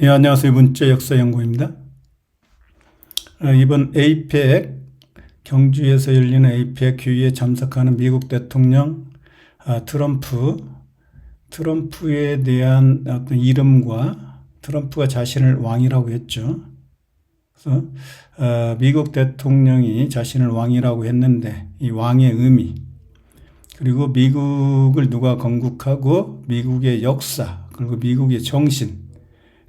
예, 안녕하세요. 문자 역사 연구입니다. 이번 에이펙, 경주에서 열리는 에이펙 회의에 참석하는 미국 대통령 트럼프에 대한 어떤 이름과 트럼프가 자신을 왕이라고 했죠. 그래서 미국 대통령이 자신을 왕이라고 했는데 이 왕의 의미, 그리고 미국을 누가 건국하고 미국의 역사, 그리고 미국의 정신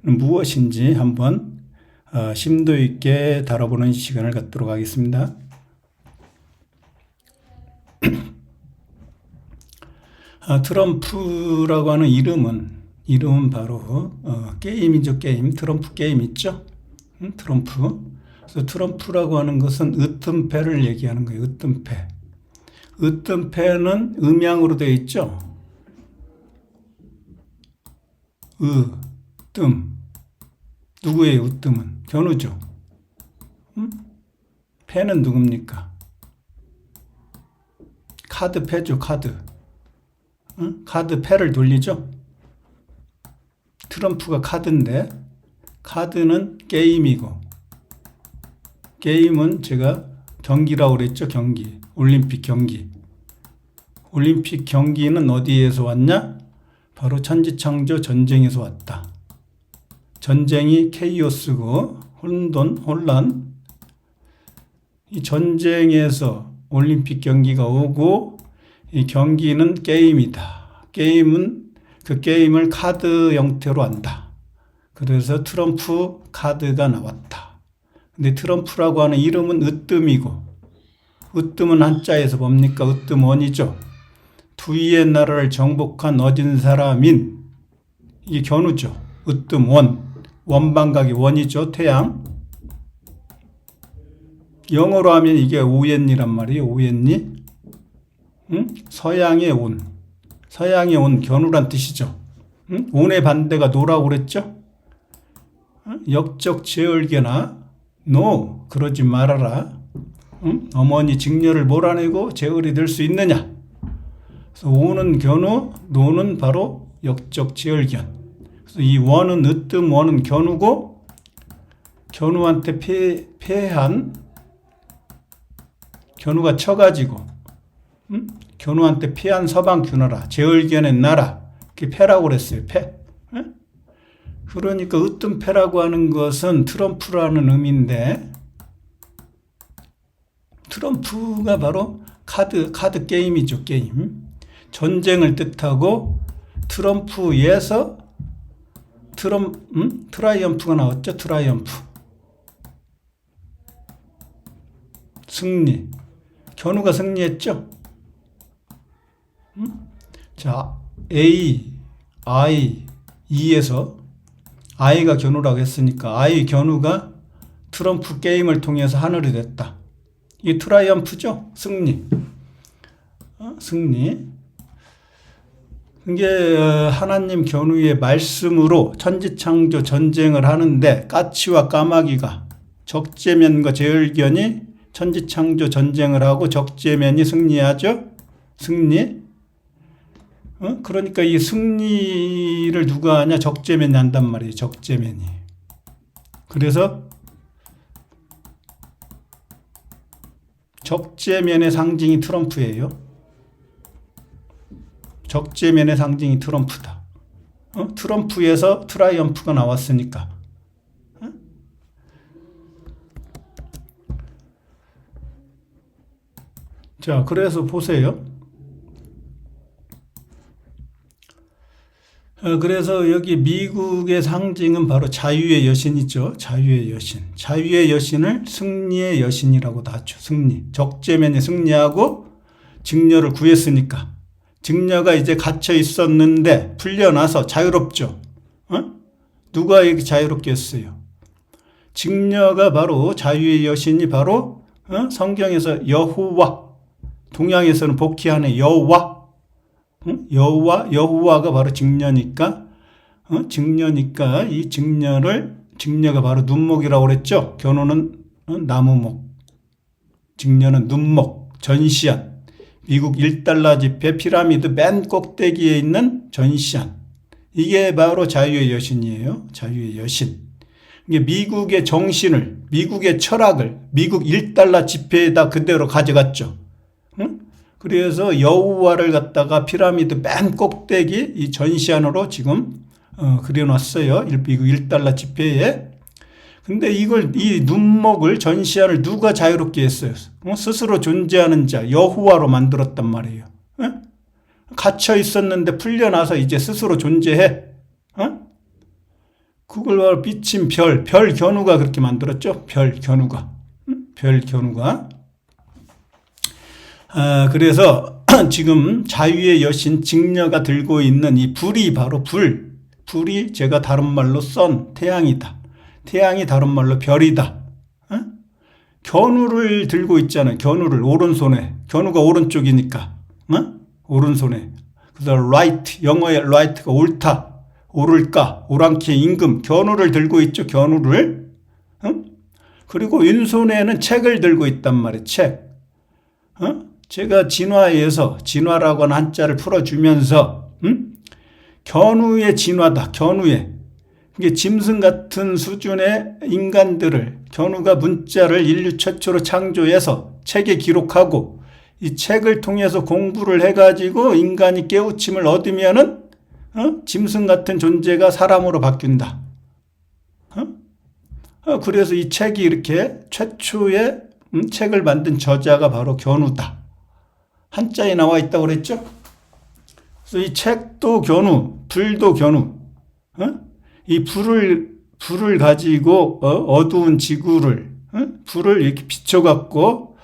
무엇인지 한번 심도 있게 다뤄보는 시간을 갖도록 하겠습니다. 트럼프라고 하는 이름은 바로 게임이죠. 게임. 트럼프 게임 있죠. 트럼프. 그래서 트럼프라고 하는 것은 으뜸패를 얘기하는 거예요. 으뜸패. 으뜸패는 음양으로 되어 있죠. 으뜸. 누구예요? 으뜸은 견우죠. 패는 누굽니까? 카드 패죠. 카드. 카드 패를 돌리죠. 트럼프가 카드인데 카드는 게임이고, 게임은 제가 경기라고 그랬죠. 경기. 올림픽 경기. 올림픽 경기는 어디에서 왔냐? 바로 천지창조 전쟁에서 왔다. 전쟁이 케이오스고 혼란. 이 전쟁에서 올림픽 경기가 오고, 이 경기는 게임이다. 게임은 그 게임을 카드 형태로 한다. 그래서 트럼프 카드가 나왔다. 근데 트럼프라고 하는 이름은 으뜸이고, 으뜸은 한자에서 뭡니까? 으뜸원이죠. 두위의 나라를 정복한 어진 사람인, 이게 견우죠. 으뜸원. 원방각이 원이죠. 태양. 영어로 하면 이게 오옌니란 말이에요. 오옌니. 서양의 온. 서양의 온 견우란 뜻이죠. 온의 반대가 노라고 그랬죠. 역적 제얼계나 노 그러지 말아라. 어머니 직녀를 몰아내고 제얼이 될 수 있느냐. 그래서 오는 견우, 노는 바로 역적 제얼견. 이 원은 으뜸, 원은 견우고, 견우한테 패한, 견우가 쳐가지고, 견우한테 패한 서방 균하라, 제얼견의 나라, 그게 패라고 그랬어요. 패. 그러니까 으뜸패라고 하는 것은 트럼프라는 의미인데, 트럼프가 바로 카드 게임이죠. 게임. 전쟁을 뜻하고, 트럼프에서 트라이엄프가 나왔죠. 트라이엄프. 승리. 견우가 승리했죠. 자, A, I, E에서 I가 견우라고 했으니까 I 견우가 트럼프 게임을 통해서 하늘이 됐다. 이게 트라이엄프죠. 승리. 승리. 이게 하나님 견우의 말씀으로 천지창조 전쟁을 하는데, 까치와 까마귀가, 적재면과 제얼견이 천지창조 전쟁을 하고 적재면이 승리하죠. 승리. 그러니까 이 승리를 누가 하냐? 적재면이 한단 말이에요. 적재면이. 그래서 적재면의 상징이 트럼프예요. 적재면의 상징이 트럼프다. 트럼프에서 트라이엄프가 나왔으니까. 자, 그래서 보세요. 그래서 여기 미국의 상징은 바로 자유의 여신이죠. 자유의 여신. 자유의 여신을 승리의 여신이라고도 하죠. 승리. 적재면이 승리하고 직녀를 구했으니까. 직녀가 이제 갇혀 있었는데 풀려나서 자유롭죠. 누가 이렇게 자유롭게 했어요? 직녀가 바로 자유의 여신이 바로 성경에서 여호와, 동양에서는 복희하는 여호와, 여호와가 바로 직녀니까, 직녀니까 이 직녀가 바로 눈목이라고 그랬죠. 견우는 나무목, 직녀는 눈목, 전시안. 미국 $1 지폐 피라미드 맨 꼭대기에 있는 전시안. 이게 바로 자유의 여신이에요. 자유의 여신. 이게 미국의 정신을, 미국의 철학을 미국 1달러 지폐에다 그대로 가져갔죠. 응? 그래서 여호와를 갖다가 피라미드 맨 꼭대기 이 전시안으로 지금 그려놨어요. 미국 1달러 지폐에. 근데 이 눈목을 전시안을 누가 자유롭게 했어요? 스스로 존재하는 자 여호와로 만들었단 말이에요. 갇혀 있었는데 풀려나서 이제 스스로 존재해. 그걸 바로 비친 별 견우가 그렇게 만들었죠. 별 견우가. 그래서 지금 자유의 여신 직녀가 들고 있는 이 불이 바로 불이 제가 다른 말로 선, 태양이다. 태양이 다른 말로 별이다. 견우를 들고 있잖아요. 견우를 오른손에. 견우가 오른쪽이니까. 오른손에. 그래서 right, 영어의 right가 옳다, 오를까, 오랑캐 임금. 견우를 들고 있죠. 견우를. 그리고 왼손에는 책을 들고 있단 말이에요. 책. 제가 진화라고 하는 한자를 풀어주면서 견우의 진화다. 견우의. 이게 짐승 같은 수준의 인간들을 견우가 문자를 인류 최초로 창조해서 책에 기록하고 이 책을 통해서 공부를 해가지고 인간이 깨우침을 얻으면은 짐승 같은 존재가 사람으로 바뀐다. 그래서 이 책이 이렇게 최초의 책을 만든 저자가 바로 견우다. 한자에 나와 있다고 그랬죠? 그래서 이 책도 견우, 불도 견우. 이 불을 가지고 어두운 지구를 불을 이렇게 비춰갖고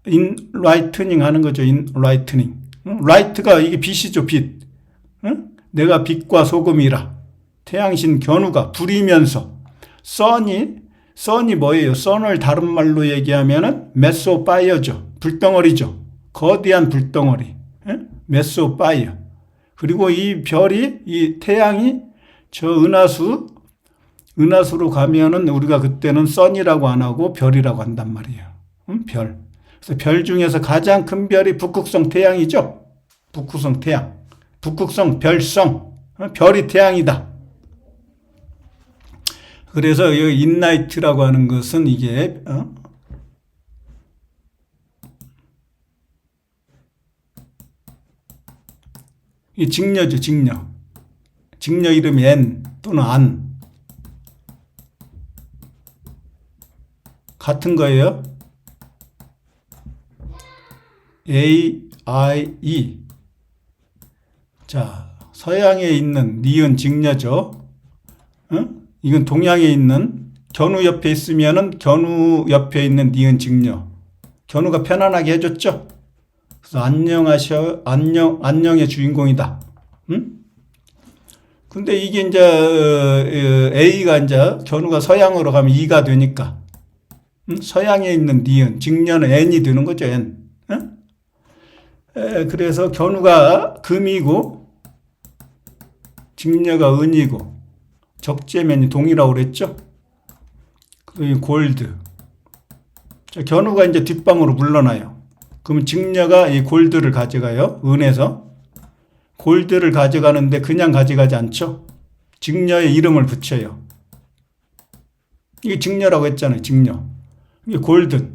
인라이트닝 하는 거죠. 인라이트닝. 라이트가 이게 빛이죠. 빛. 내가 빛과 소금이라. 태양신 견우가 불이면서 선이 뭐예요? 선을 다른 말로 얘기하면은 메소파이어죠. 불덩어리죠. 거대한 불덩어리. 메소파이어. 그리고 이 별이 이 태양이 저 은하수로 가면은 우리가 그때는 선이라고 안 하고 별이라고 한단 말이에요. 별. 그래서 별 중에서 가장 큰 별이 북극성 태양이죠. 북극성 태양. 북극성 별성. 별이 태양이다. 그래서 이 인라이트라고 하는 것은 이게 이 직녀죠. 직녀 이름이 N 또는 안. 같은 거예요. A-I-E. 자, 서양에 있는 니은 직녀죠. 이건 동양에 있는 견우 옆에 있으면은 견우 옆에 있는 니은 직녀. 견우가 편안하게 해줬죠. 그래서 안녕의 주인공이다. 근데 이게 이제 A가 이제 견우가 서양으로 가면 E가 되니까 서양에 있는 니은 직녀는 N이 되는 거죠. N. 그래서 견우가 금이고 직녀가 은이고 적재면이 동이라고 그랬죠. 그리고 골드. 자, 견우가 이제 뒷방으로 물러나요. 그럼 직녀가 이 골드를 가져가요. 은에서. 골드를 가져가는데 그냥 가져가지 않죠. 직녀의 이름을 붙여요. 이게 직녀라고 했잖아요. 직녀. 이게 골든.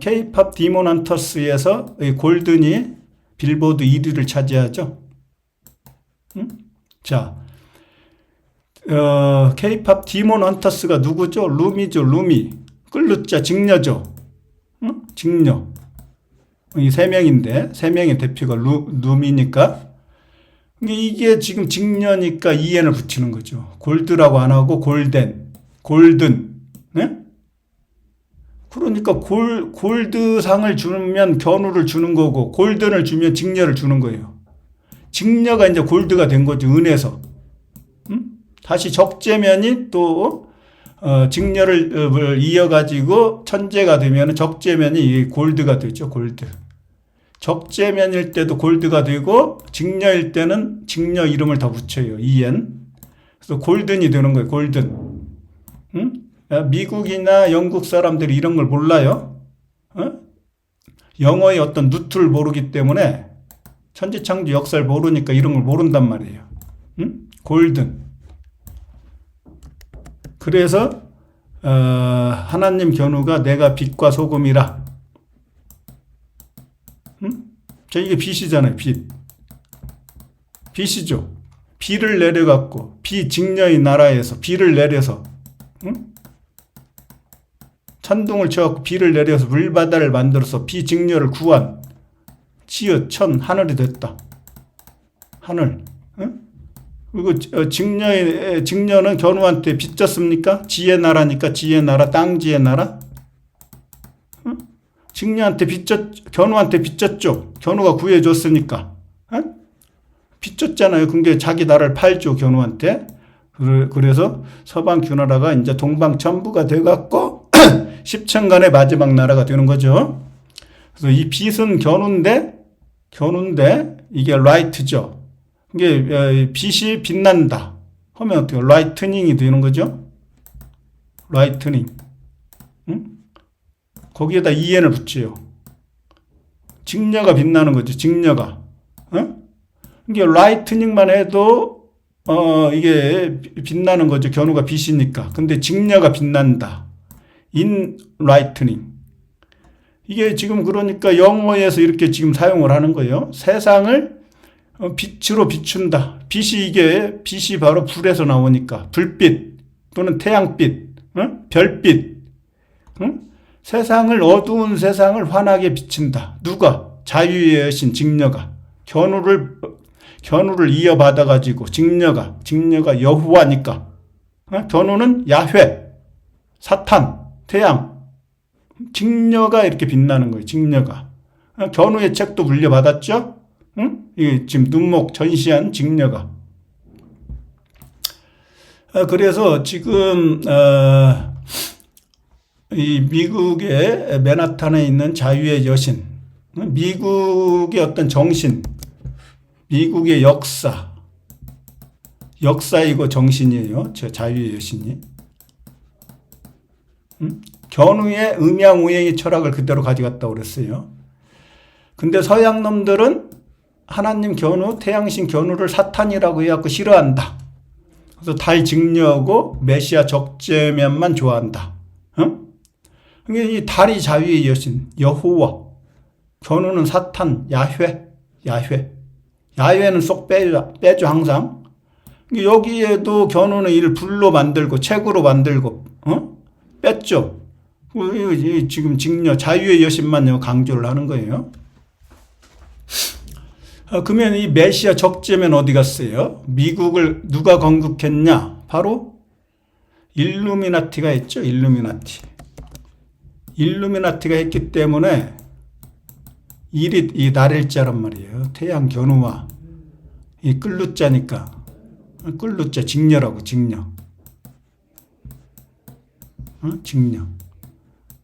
K-팝 디몬 헌터스에서 골든이 빌보드 1위를 차지하죠. 자, K-팝 디몬 헌터스가 누구죠? 루미죠. 루미. 끌루자 직녀죠. 직녀. 이 세 명인데 세 명의 대표가 루미니까 이게 지금 직녀니까 EN을 붙이는 거죠. 골드라고 안 하고 골든. 네? 그러니까 골드상을 주면 견우를 주는 거고 골든을 주면 직녀를 주는 거예요. 직녀가 이제 골드가 된 거죠. 은에서. 다시 적재면이 또 직녀를 이어가지고 천재가 되면 적재면이 골드가 되죠. 골드. 적재면일 때도 골드가 되고 직녀일 때는 직녀 이름을 더 붙여요. EN. 그래서 골든이 되는 거예요. 골든. 미국이나 영국 사람들이 이런 걸 몰라요. 영어의 어떤 루트를 모르기 때문에 천지창조 역사를 모르니까 이런 걸 모른단 말이에요. 골든. 그래서 하나님 견우가 내가 빛과 소금이라. 자, 이게 빛이잖아요. 빛이죠. 비를 내려갖고 비직녀의 나라에서 비를 내려서 천둥을 쳐갖고 비를 내려서 물바다를 만들어서 비직녀를 구한 지읒 천 하늘이 됐다. 하늘. 그리고 직녀는 견우한테 빚졌습니까? 지의 나라니까 지의 나라, 땅지의 나라. 직녀한테 견우한테 빚졌죠. 견우가 구해줬으니까. 빚졌잖아요. 근데 자기 나라를 팔죠, 견우한테. 그래서 서방 규나라가 이제 동방 천부가 돼갖고 10천간의 마지막 나라가 되는 거죠. 그래서 이 빚은 견우인데 이게 라이트죠. 이게 빛이 빛난다 하면 어떻게 라이트닝이 되는 거죠? 라이트닝. 거기에다 EN을 붙여요. 직녀가 빛나는 거죠. 직녀가. 이게 라이트닝만 해도 이게 빛나는 거죠. 견우가 빛이니까. 근데 직녀가 빛난다. in lightning. 이게 지금 그러니까 영어에서 이렇게 지금 사용을 하는 거예요. 세상을 빛으로 비춘다. 빛이 바로 불에서 나오니까 불빛 또는 태양빛, 별빛. 세상을 어두운 세상을 환하게 비친다. 누가? 자유의 여신 직녀가 견우를 이어받아 가지고 직녀가 여호와니까. 견우는 야훼, 사탄, 태양. 직녀가 이렇게 빛나는 거예요. 직녀가. 견우의 책도 물려받았죠? 이게 지금 눈목 전시한 직녀가. 그래서 지금 이 미국의 맨하탄에 있는 자유의 여신, 미국의 어떤 정신, 미국의 역사이고 정신이에요. 저 자유의 여신이. 견우의 음양우행의 철학을 그대로 가져갔다고 그랬어요. 근데 서양 놈들은 하나님 견우, 태양신 견우를 사탄이라고 해갖고 싫어한다. 그래서 달 직녀하고 메시아 적재면만 좋아한다. 그러니까 이 달이 자유의 여신, 여호와, 견우는 사탄, 야훼는 쏙 빼죠 항상. 여기에도 견우는 이를 불로 만들고 책으로 만들고 뺐죠. 지금 직녀, 자유의 여신만 강조를 하는 거예요. 그러면 이 메시아 적재면 어디 갔어요? 미국을 누가 건국했냐? 바로 일루미나티가 했죠. 일루미나티가 했기 때문에 이 날일자란 말이에요. 태양 견우와 이 끌루자니까 끌루자 직녀라고 직녀.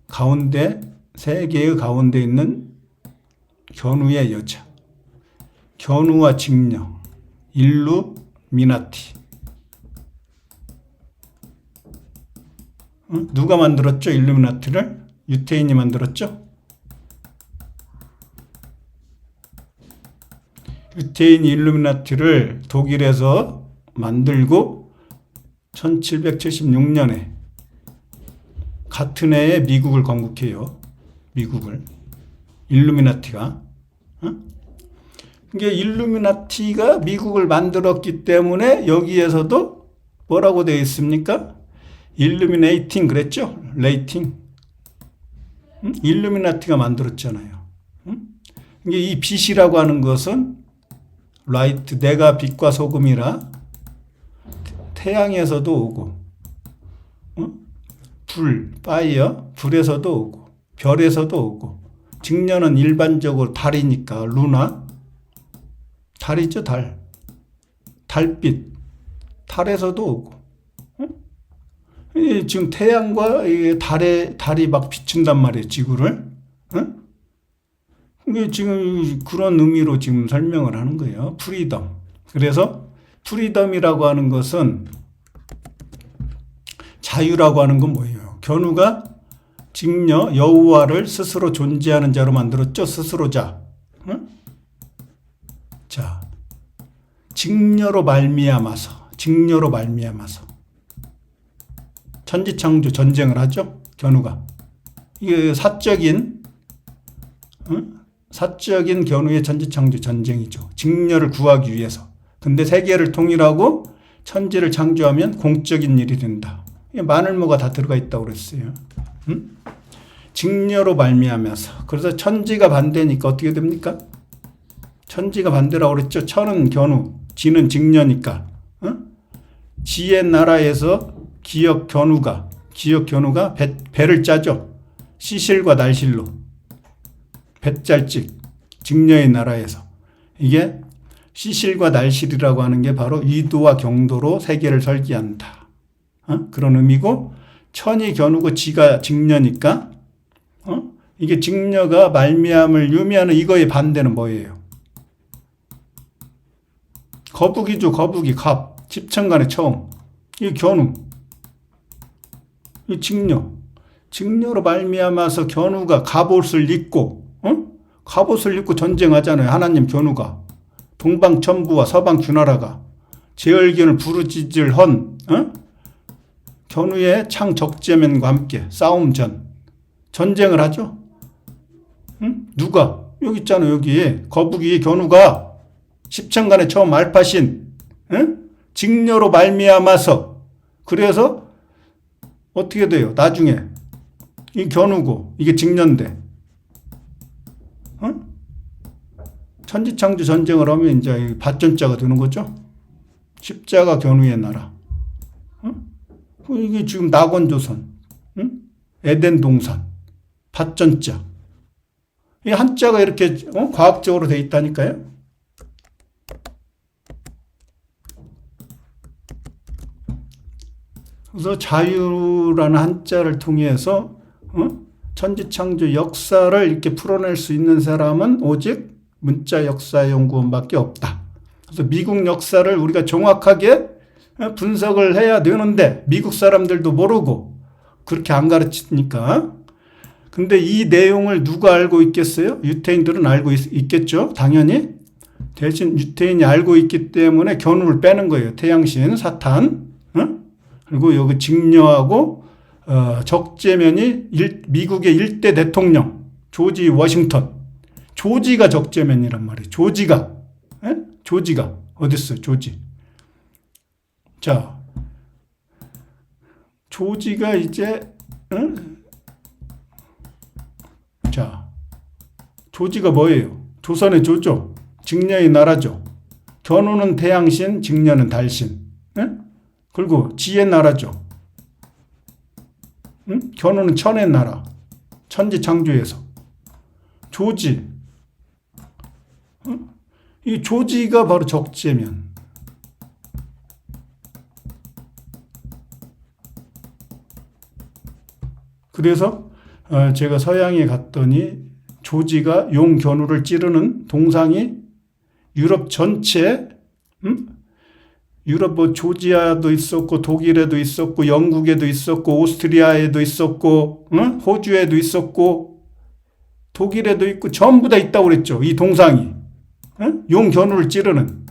가운데 세계의 가운데 있는 견우의 여자. 견우와 직녀, 일루미나티. 누가 만들었죠? 일루미나티를? 유태인이 만들었죠? 유태인 일루미나티를 독일에서 만들고 1776년에 같은 해에 미국을 건국해요. 미국을. 일루미나티가. 이게 일루미나티가 미국을 만들었기 때문에 여기에서도 뭐라고 되어 있습니까? 일루미네이팅 그랬죠? 레이팅. 일루미나티가 만들었잖아요. 이게 이 빛이라고 하는 것은 라이트, 내가 빛과 소금이라 태양에서도 오고 불, 파이어, 불에서도 오고 별에서도 오고 직녀는 일반적으로 달이니까 루나 달이죠. 달빛 달에서도 오고 지금 태양과 달이 막 비춘단 말이에요. 지구를. 이게 지금 그런 의미로 지금 설명을 하는 거예요. 프리덤. 그래서 프리덤이라고 하는 것은 자유라고 하는 건 뭐예요? 견우가 직녀 여호와를 스스로 존재하는 자로 만들었죠. 스스로자. 자, 직녀로 말미암아서 직녀로 말미암아서. 천지창조 전쟁을 하죠. 견우가. 이게 사적인 견우의 천지창조 전쟁이죠. 직녀를 구하기 위해서. 근데 세계를 통일하고 천지를 창조하면 공적인 일이 된다. 마늘모가 다 들어가 있다고 그랬어요. 직녀로 말미암아서. 그래서 천지가 반대니까 어떻게 됩니까? 천지가 반대라고 그랬죠. 천은 견우, 지는 직녀니까. 지의 나라에서 기역 견우가 배를 짜죠. 시실과 날실로. 배짤찍, 직녀의 나라에서. 이게 시실과 날실이라고 하는 게 바로 이도와 경도로 세계를 설계한다. 그런 의미고, 천이 견우고 지가 직녀니까, 이게 직녀가 말미암을 유미하는 이거의 반대는 뭐예요? 거북이죠. 거북이, 갑. 십천간의 처음. 이 견우. 이 직녀로 말미암아서 견우가 갑옷을 입고, 갑옷을 입고 전쟁하잖아요. 하나님 견우가. 동방천부와 서방주나라가 제얼견을 부르짖을 헌 견우의 창적재면과 함께 싸움전 전쟁을 하죠. 누가? 여기 있잖아요. 여기 거북이 견우가 십천간의 처음 알파신 직녀로 말미암아서. 그래서 어떻게 돼요? 나중에 이 견우고 이게 직녀인데 천지창조 전쟁을 하면 이제 밭전자가 되는 거죠. 십자가 견우의 나라. 이게 지금 낙원조선, 에덴 동산, 밭전자. 이 한자가 이렇게 과학적으로 돼 있다니까요. 그래서 자유라는 한자를 통해서 천지창조 역사를 이렇게 풀어낼 수 있는 사람은 오직 문자역사연구원밖에 없다. 그래서 미국 역사를 우리가 정확하게 분석을 해야 되는데 미국 사람들도 모르고 그렇게 안 가르치니까. 근데 이 내용을 누가 알고 있겠어요? 유태인들은 알고 있겠죠. 당연히. 대신 유태인이 알고 있기 때문에 견우를 빼는 거예요. 태양신, 사탄. 그리고 여기 직녀하고 적재면이 미국의 일대 대통령 조지 워싱턴. 조지가 적재면이란 말이에요. 조지가 어딨어요? 조지. 자, 조지가 이제 자, 조지가 뭐예요? 조선의 조죠. 직녀의 나라죠. 견우는 태양신, 직녀는 달신. 그리고 지의 나라죠. 견우는 천의 나라. 천지창조에서. 조지. 이 조지가 바로 적재면. 그래서 제가 서양에 갔더니 조지가 용 견우를 찌르는 동상이 유럽 전체, 유럽 조지아도 있었고 독일에도 있었고 영국에도 있었고 오스트리아에도 있었고 호주에도 있었고 독일에도 있고 전부 다 있다고 그랬죠. 이 동상이. 용 견우를 찌르는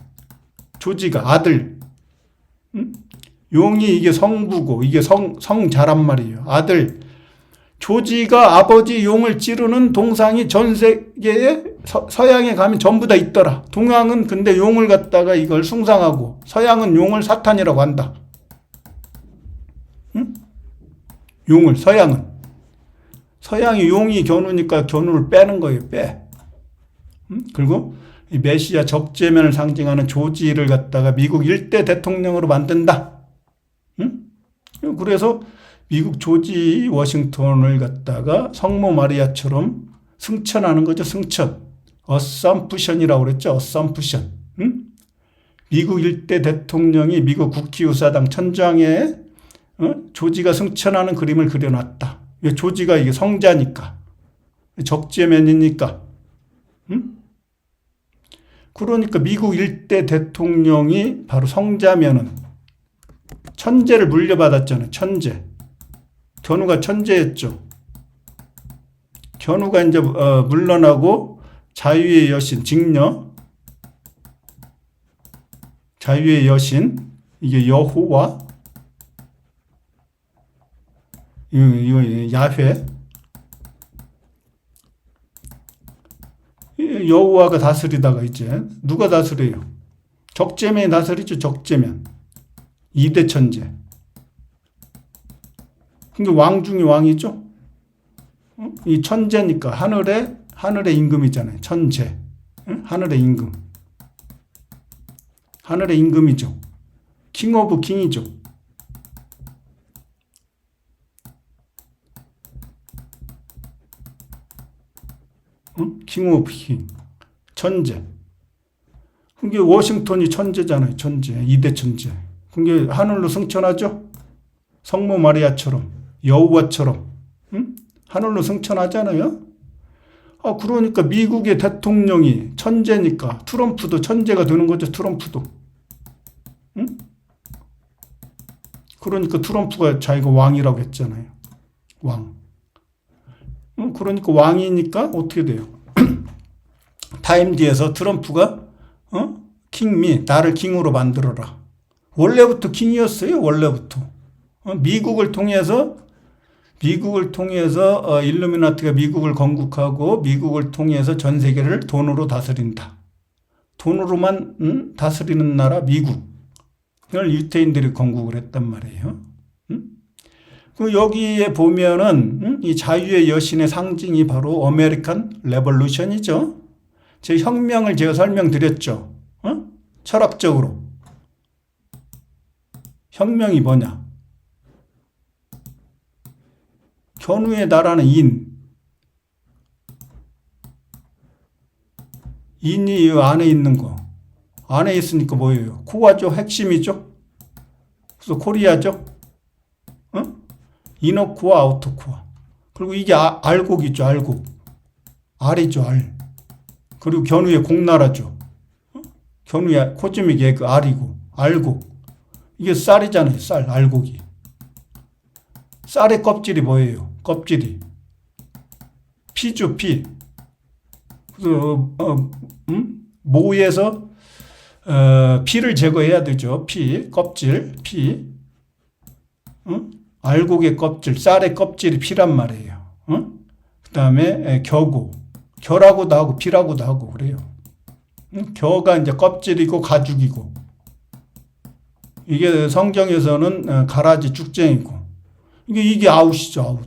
조지가 아들. 용이 이게 성부고 이게 성자란 말이에요. 아들. 조지가 아버지 용을 찌르는 동상이 전 세계에 서양에 가면 전부 다 있더라. 동양은 근데 용을 갖다가 이걸 숭상하고 서양은 용을 사탄이라고 한다. 용을 서양이 용이 견우니까 견우를 빼는 거예요. 빼. 그리고 이 메시아 적재면을 상징하는 조지를 갖다가 미국 일대 대통령으로 만든다. 그래서 미국 조지 워싱턴을 갖다가 성모 마리아처럼 승천하는 거죠. 승천. 어썸프션이라고 그랬죠. 어썸프션. 미국 일대 대통령이 미국 국회의사당 천장에 조지가 승천하는 그림을 그려놨다. 조지가 이게 성자니까. 적재면이니까. 그러니까 미국 일대 대통령이 바로 성자면은 천재를 물려받았잖아요. 천재. 견우가 천재였죠. 견우가 이제 물러나고 자유의 여신, 직녀, 자유의 여신, 이게 여호와, 이거 야훼. 여호와가 다스리다가 이제 누가 다스려요? 적재면이 다스리죠. 적재면. 2대 천재. 근데 왕 중에 왕이죠. 이 천재니까 하늘의 임금이잖아요. 천재. 하늘의 임금. 하늘의 임금이죠. 킹 오브 킹이죠. 킹 오브 킹. 천재. 그게 워싱턴이 천재잖아요. 천재. 2대 천재. 그게 하늘로 승천하죠. 성모 마리아처럼, 여호와처럼. 하늘로 승천하잖아요. 그러니까 미국의 대통령이 천재니까 트럼프도 천재가 되는 거죠. 트럼프도. 그러니까 트럼프가 자기가 왕이라고 했잖아요. 왕. 그러니까 왕이니까 어떻게 돼요? 타임지에서 트럼프가 킹미, 나를 킹으로 만들어라. 원래부터 킹이었어요. 원래부터. 미국을 통해서 일루미나티가 미국을 건국하고 미국을 통해서 전 세계를 돈으로 다스린다. 돈으로만 다스리는 나라 미국. 그걸 유태인들이 건국을 했단 말이에요. 그 여기에 보면은 이 자유의 여신의 상징이 바로 아메리칸 레볼루션이죠. 제 혁명을 제가 설명드렸죠. 철학적으로. 혁명이 뭐냐? 견우의 나라는 인이 이 안에 있는 거. 안에 있으니까 뭐예요? 코어죠. 핵심이죠. 그래서 코리아죠. 이너 코어, 아우터 코어. 그리고 이게 알곡이죠. 알곡. 알이죠. 알. 그리고 견우의 공나라죠. 견우의 코즈믹의 그 알이고 알곡. 이게 쌀이잖아요. 쌀, 알곡이. 쌀의 껍질이 뭐예요? 껍질이. 피죠. 피. 모에서 피를 제거해야 되죠. 피, 껍질, 피. 알곡의 껍질, 쌀의 껍질이 피란 말이에요. 그 다음에 겨고. 겨라고도 하고 피라고도 하고 그래요. 겨가 이제 껍질이고 가죽이고. 이게 성경에서는 가라지 쭉쟁이고. 이게 아웃이죠.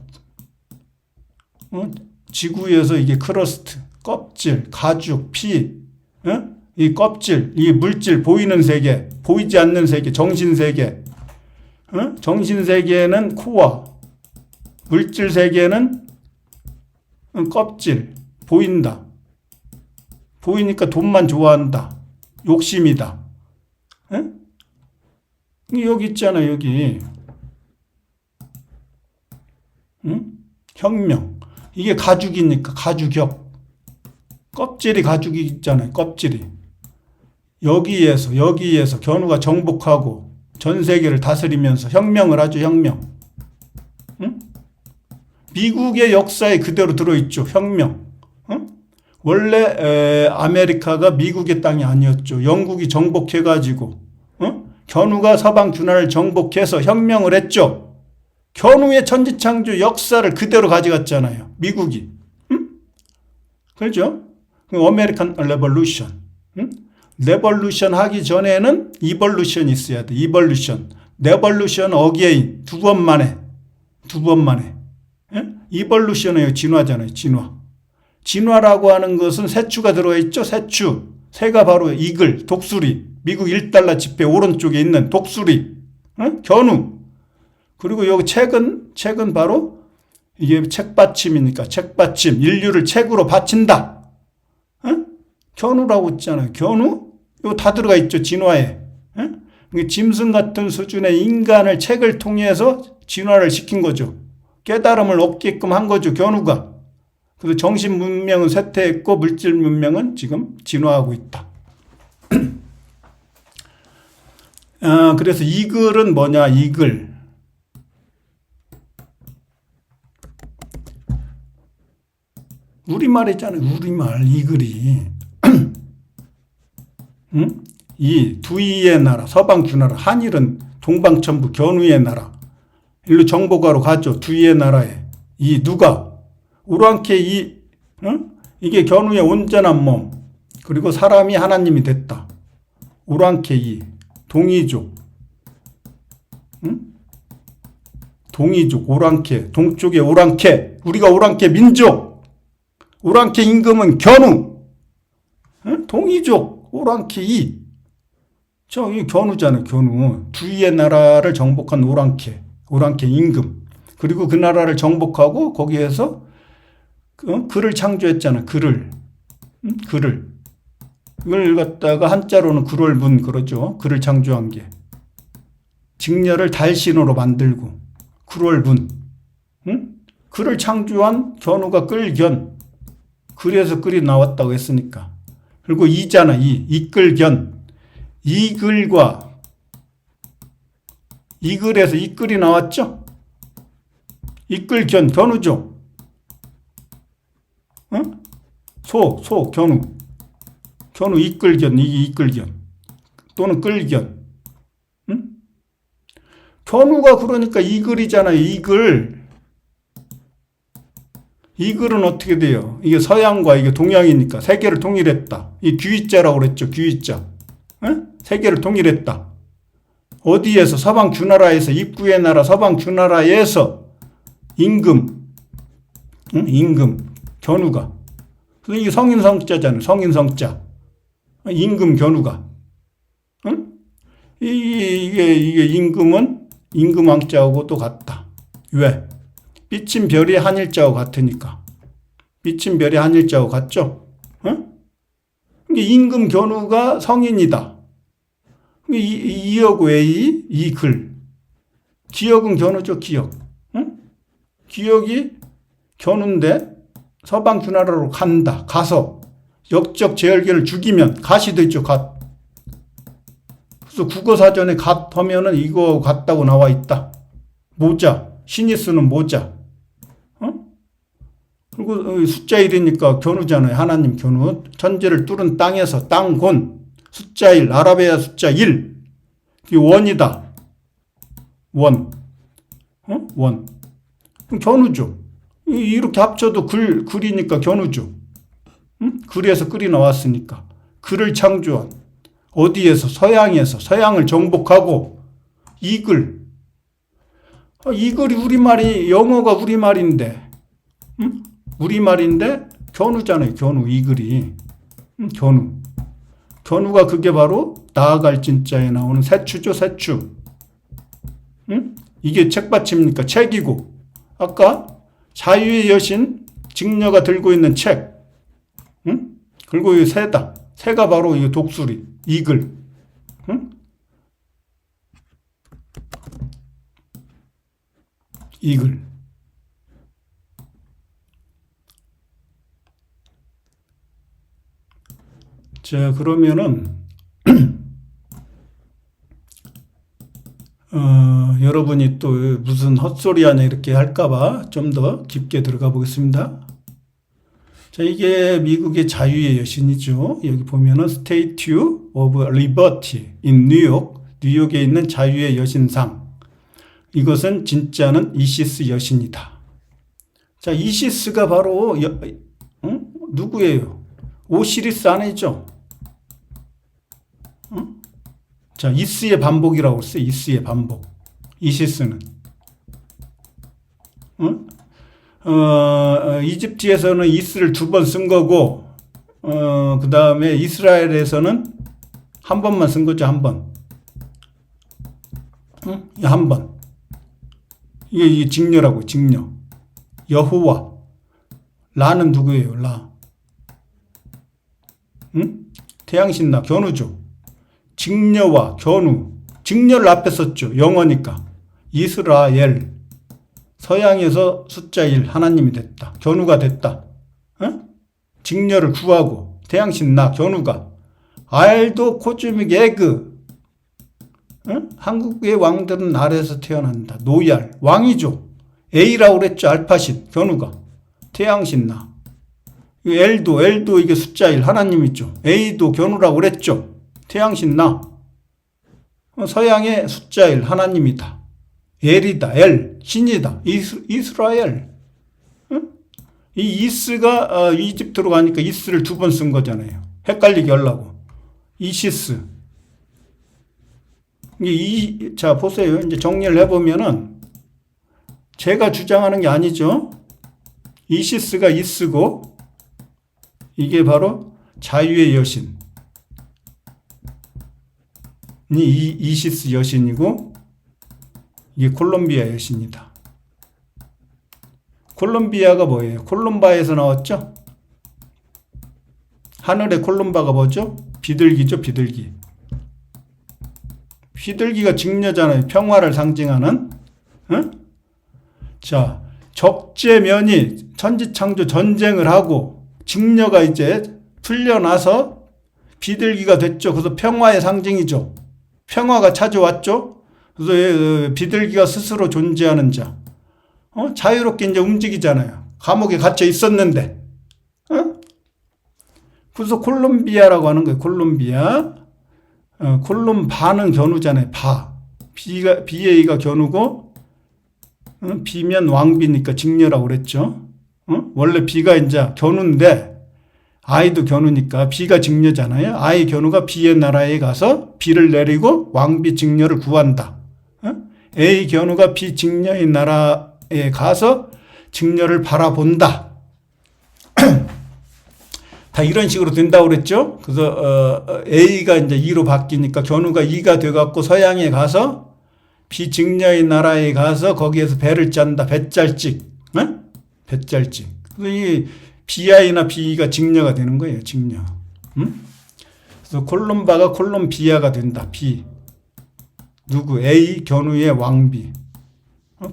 아웃. 지구에서 이게 크러스트, 껍질, 가죽, 피. 이 껍질, 이 물질, 보이는 세계, 보이지 않는 세계, 정신 세계. 정신 세계는 코어, 물질 세계는 껍질, 보인다. 보이니까 돈만 좋아한다. 욕심이다. 여기 있잖아, 여기. 혁명. 이게 가죽이니까 가죽역. 껍질이 가죽이 있잖아요, 껍질이. 여기에서 견우가 정복하고 전 세계를 다스리면서 혁명을 하죠, 혁명. 미국의 역사에 그대로 들어있죠, 혁명. 원래 아메리카가 미국의 땅이 아니었죠. 영국이 정복해가지고 견우가 서방 준하를 정복해서 혁명을 했죠. 견우의 천지창조 역사를 그대로 가져갔잖아요, 미국이. 그렇죠? 아메리칸 레볼루션. 레볼루션 하기 전에는 이볼루션이 있어야 돼. 이볼루션. 레볼루션 어게인. 두 번 만에. 이볼루션은 진화잖아요. 진화. 진화라고 하는 것은 새추가 들어가 있죠. 새추. 새가 바로 이글, 독수리. 미국 1달러 지폐 오른쪽에 있는 독수리. 견우. 그리고 여기 책은 바로 이게 책받침이니까 책받침. 인류를 책으로 바친다. 견우라고 있잖아요. 견우? 이거 다 들어가 있죠. 진화에. 짐승 같은 수준의 인간을 책을 통해서 진화를 시킨 거죠. 깨달음을 얻게끔 한 거죠. 견우가. 그래서 정신 문명은 쇠퇴했고 물질 문명은 지금 진화하고 있다. 그래서 이글은 뭐냐? 이글. 우리말이잖아요. 우리말 이글이. 이 두이의 나라, 서방주나라, 한일은 동방천부 견우의 나라. 일로 정복하러 가죠. 두이의 나라에. 이 누가? 우랑케 이게 견우의 온전한 몸. 그리고 사람이 하나님이 됐다. 우랑케 동이족. 동이족, 오랑캐, 동쪽의 오랑캐, 우리가 오랑캐 민족, 오랑캐 임금은 견우, 동이족, 오랑캐 저기 견우잖아요, 견우. 두이의 나라를 정복한 오랑캐 임금. 그리고 그 나라를 정복하고 거기에서 글을 창조했잖아, 글을. 그걸 갖다가 한자로는 글월문 그러죠. 글을 창조한 게. 직녀를 달신으로 만들고. 글월분, 글을 창조한 견우가 끌견. 그래서 글이 나왔다고 했으니까. 그리고 이잖아, 이끌견. 이글과 이글에서 이끌이 나왔죠? 이끌견, 견우죠. 견우. 견우 이끌견, 이끌견. 또는 끌견. 견우가 그러니까 이글이잖아요. 이글은 어떻게 돼요? 이게 서양과 이게 동양이니까 세계를 통일했다. 이 귀자라고 그랬죠. 귀자. 세계를 통일했다. 어디에서? 서방 주나라에서, 입구의 나라 서방 주나라에서 임금, 견우가. 그래서 이게 성인성자잖아요. 성인성자. 임금 견우가. 이게 임금은 임금 왕자하고 또 같다. 왜? 비친 별이 한일자하고 같으니까. 비친 별이 한일자하고 같죠? 임금 견우가 성인이다. 이하고 이글. 기역은 견우죠, 기역. 기역이 견우인데 서방 주나라로 간다. 가서 역적 제열계를 죽이면 갓이 되죠, 갓. 그래서 국어사전에 갓 하면은 이거 같다고 나와 있다. 모자. 신이 쓰는 모자. 그리고 숫자 1이니까 견우잖아요. 하나님 견우. 천지를 뚫은 땅에서 땅곤. 숫자 1. 아라베아 숫자 1. 이게 원이다. 원. 원. 견우죠. 이렇게 합쳐도 글이니까 견우죠. 글에서 글이 나왔으니까. 글을 창조한. 어디에서? 서양에서. 서양을 정복하고 이글. 이글이 우리말이, 영어가 우리말인데, 우리말인데 견우잖아요. 견우, 이글이. 견우. 견우가 그게 바로 나아갈 진자에 나오는 세추죠, 세추. 이게 책받침입니까? 책이고. 아까 자유의 여신 직녀가 들고 있는 책. 그리고 이 새다. 새가 바로 이 독수리, 이글. 이글. 자, 그러면은 여러분이 또 무슨 헛소리 하냐 이렇게 할까봐 좀 더 깊게 들어가 보겠습니다. 자, 이게 미국의 자유의 여신이죠. 여기 보면은 Statue of Liberty in 뉴욕, 뉴욕에 있는 자유의 여신상. 이것은 진짜는 이시스 여신이다. 자, 이시스가 바로 누구예요? 오시리스 아니죠? 자, 이스의 반복이라고 했어요. 이스의 반복. 이시스는. 이집트에서는 이스를 2번 쓴 거고, 그 다음에 이스라엘에서는 한 번만 쓴 거죠. 한 번. 한 번. 이게 직녀라고, 직녀. 여호와. 라는 누구예요? 라. 태양신나, 견우죠. 직녀와 견우. 직녀를 앞에 썼죠. 영어니까. 이스라엘. 서양에서 숫자 1 하나님이 됐다. 견우가 됐다. 직녀를 구하고 태양신나 견우가. 알도 코즈믹 에그. 한국의 왕들은 알에서 태어난다. 노얄. 왕이죠. A라고 그랬죠. 알파신. 견우가. 태양신나. 엘도 이게 숫자 1 하나님이죠. A도 견우라고 그랬죠. 태양신 나. 서양의 숫자 1 하나님이다. 엘이다. 엘 신이다. 이스라엘. 이 이스가 이집트로 가니까 이스를 2번 쓴 거잖아요. 헷갈리게 하려고. 이시스. 자, 보세요. 이제 정리를 해보면은, 제가 주장하는 게 아니죠. 이시스가 이스고, 이게 바로 자유의 여신. 이시스 여신이고, 이게 콜롬비아 여신이다. 콜롬비아가 뭐예요? 콜롬바에서 나왔죠? 하늘의 콜롬바가 뭐죠? 비둘기죠, 비둘기. 비둘기가 직녀잖아요. 평화를 상징하는. 응? 자, 적재면이 천지창조 전쟁을 하고 직녀가 이제 풀려나서 비둘기가 됐죠. 그래서 평화의 상징이죠. 평화가 찾아왔죠. 그래서 비둘기가 스스로 존재하는 자. 자유롭게 이제 움직이잖아요. 감옥에 갇혀 있었는데. 그래서 콜롬비아라고 하는 거예요. 콜롬비아. 콜롬바는 견우잖아요. 바. BA가 견우고, B면 왕비니까 직녀라고 그랬죠. 원래 B가 이제 견우인데, I도 견우니까 B가 직녀잖아요. I 견우가 B의 나라에 가서 B를 내리고 왕비 직녀를 구한다. A 견우가 B 직녀의 나라에 가서 직녀를 바라본다. 다 이런 식으로 된다고 그랬죠. 그래서 A가 이제 E로 바뀌니까 견우가 E가 돼갖고 서양에 가서 비직녀의 나라에 가서 거기에서 배를 짠다. 배짤찍. 배짤찍. 그래서 이 BI나 B가 직녀가 되는 거예요. 직녀. 그래서 콜롬바가 콜롬비아가 된다. B. 누구? A 견우의 왕비.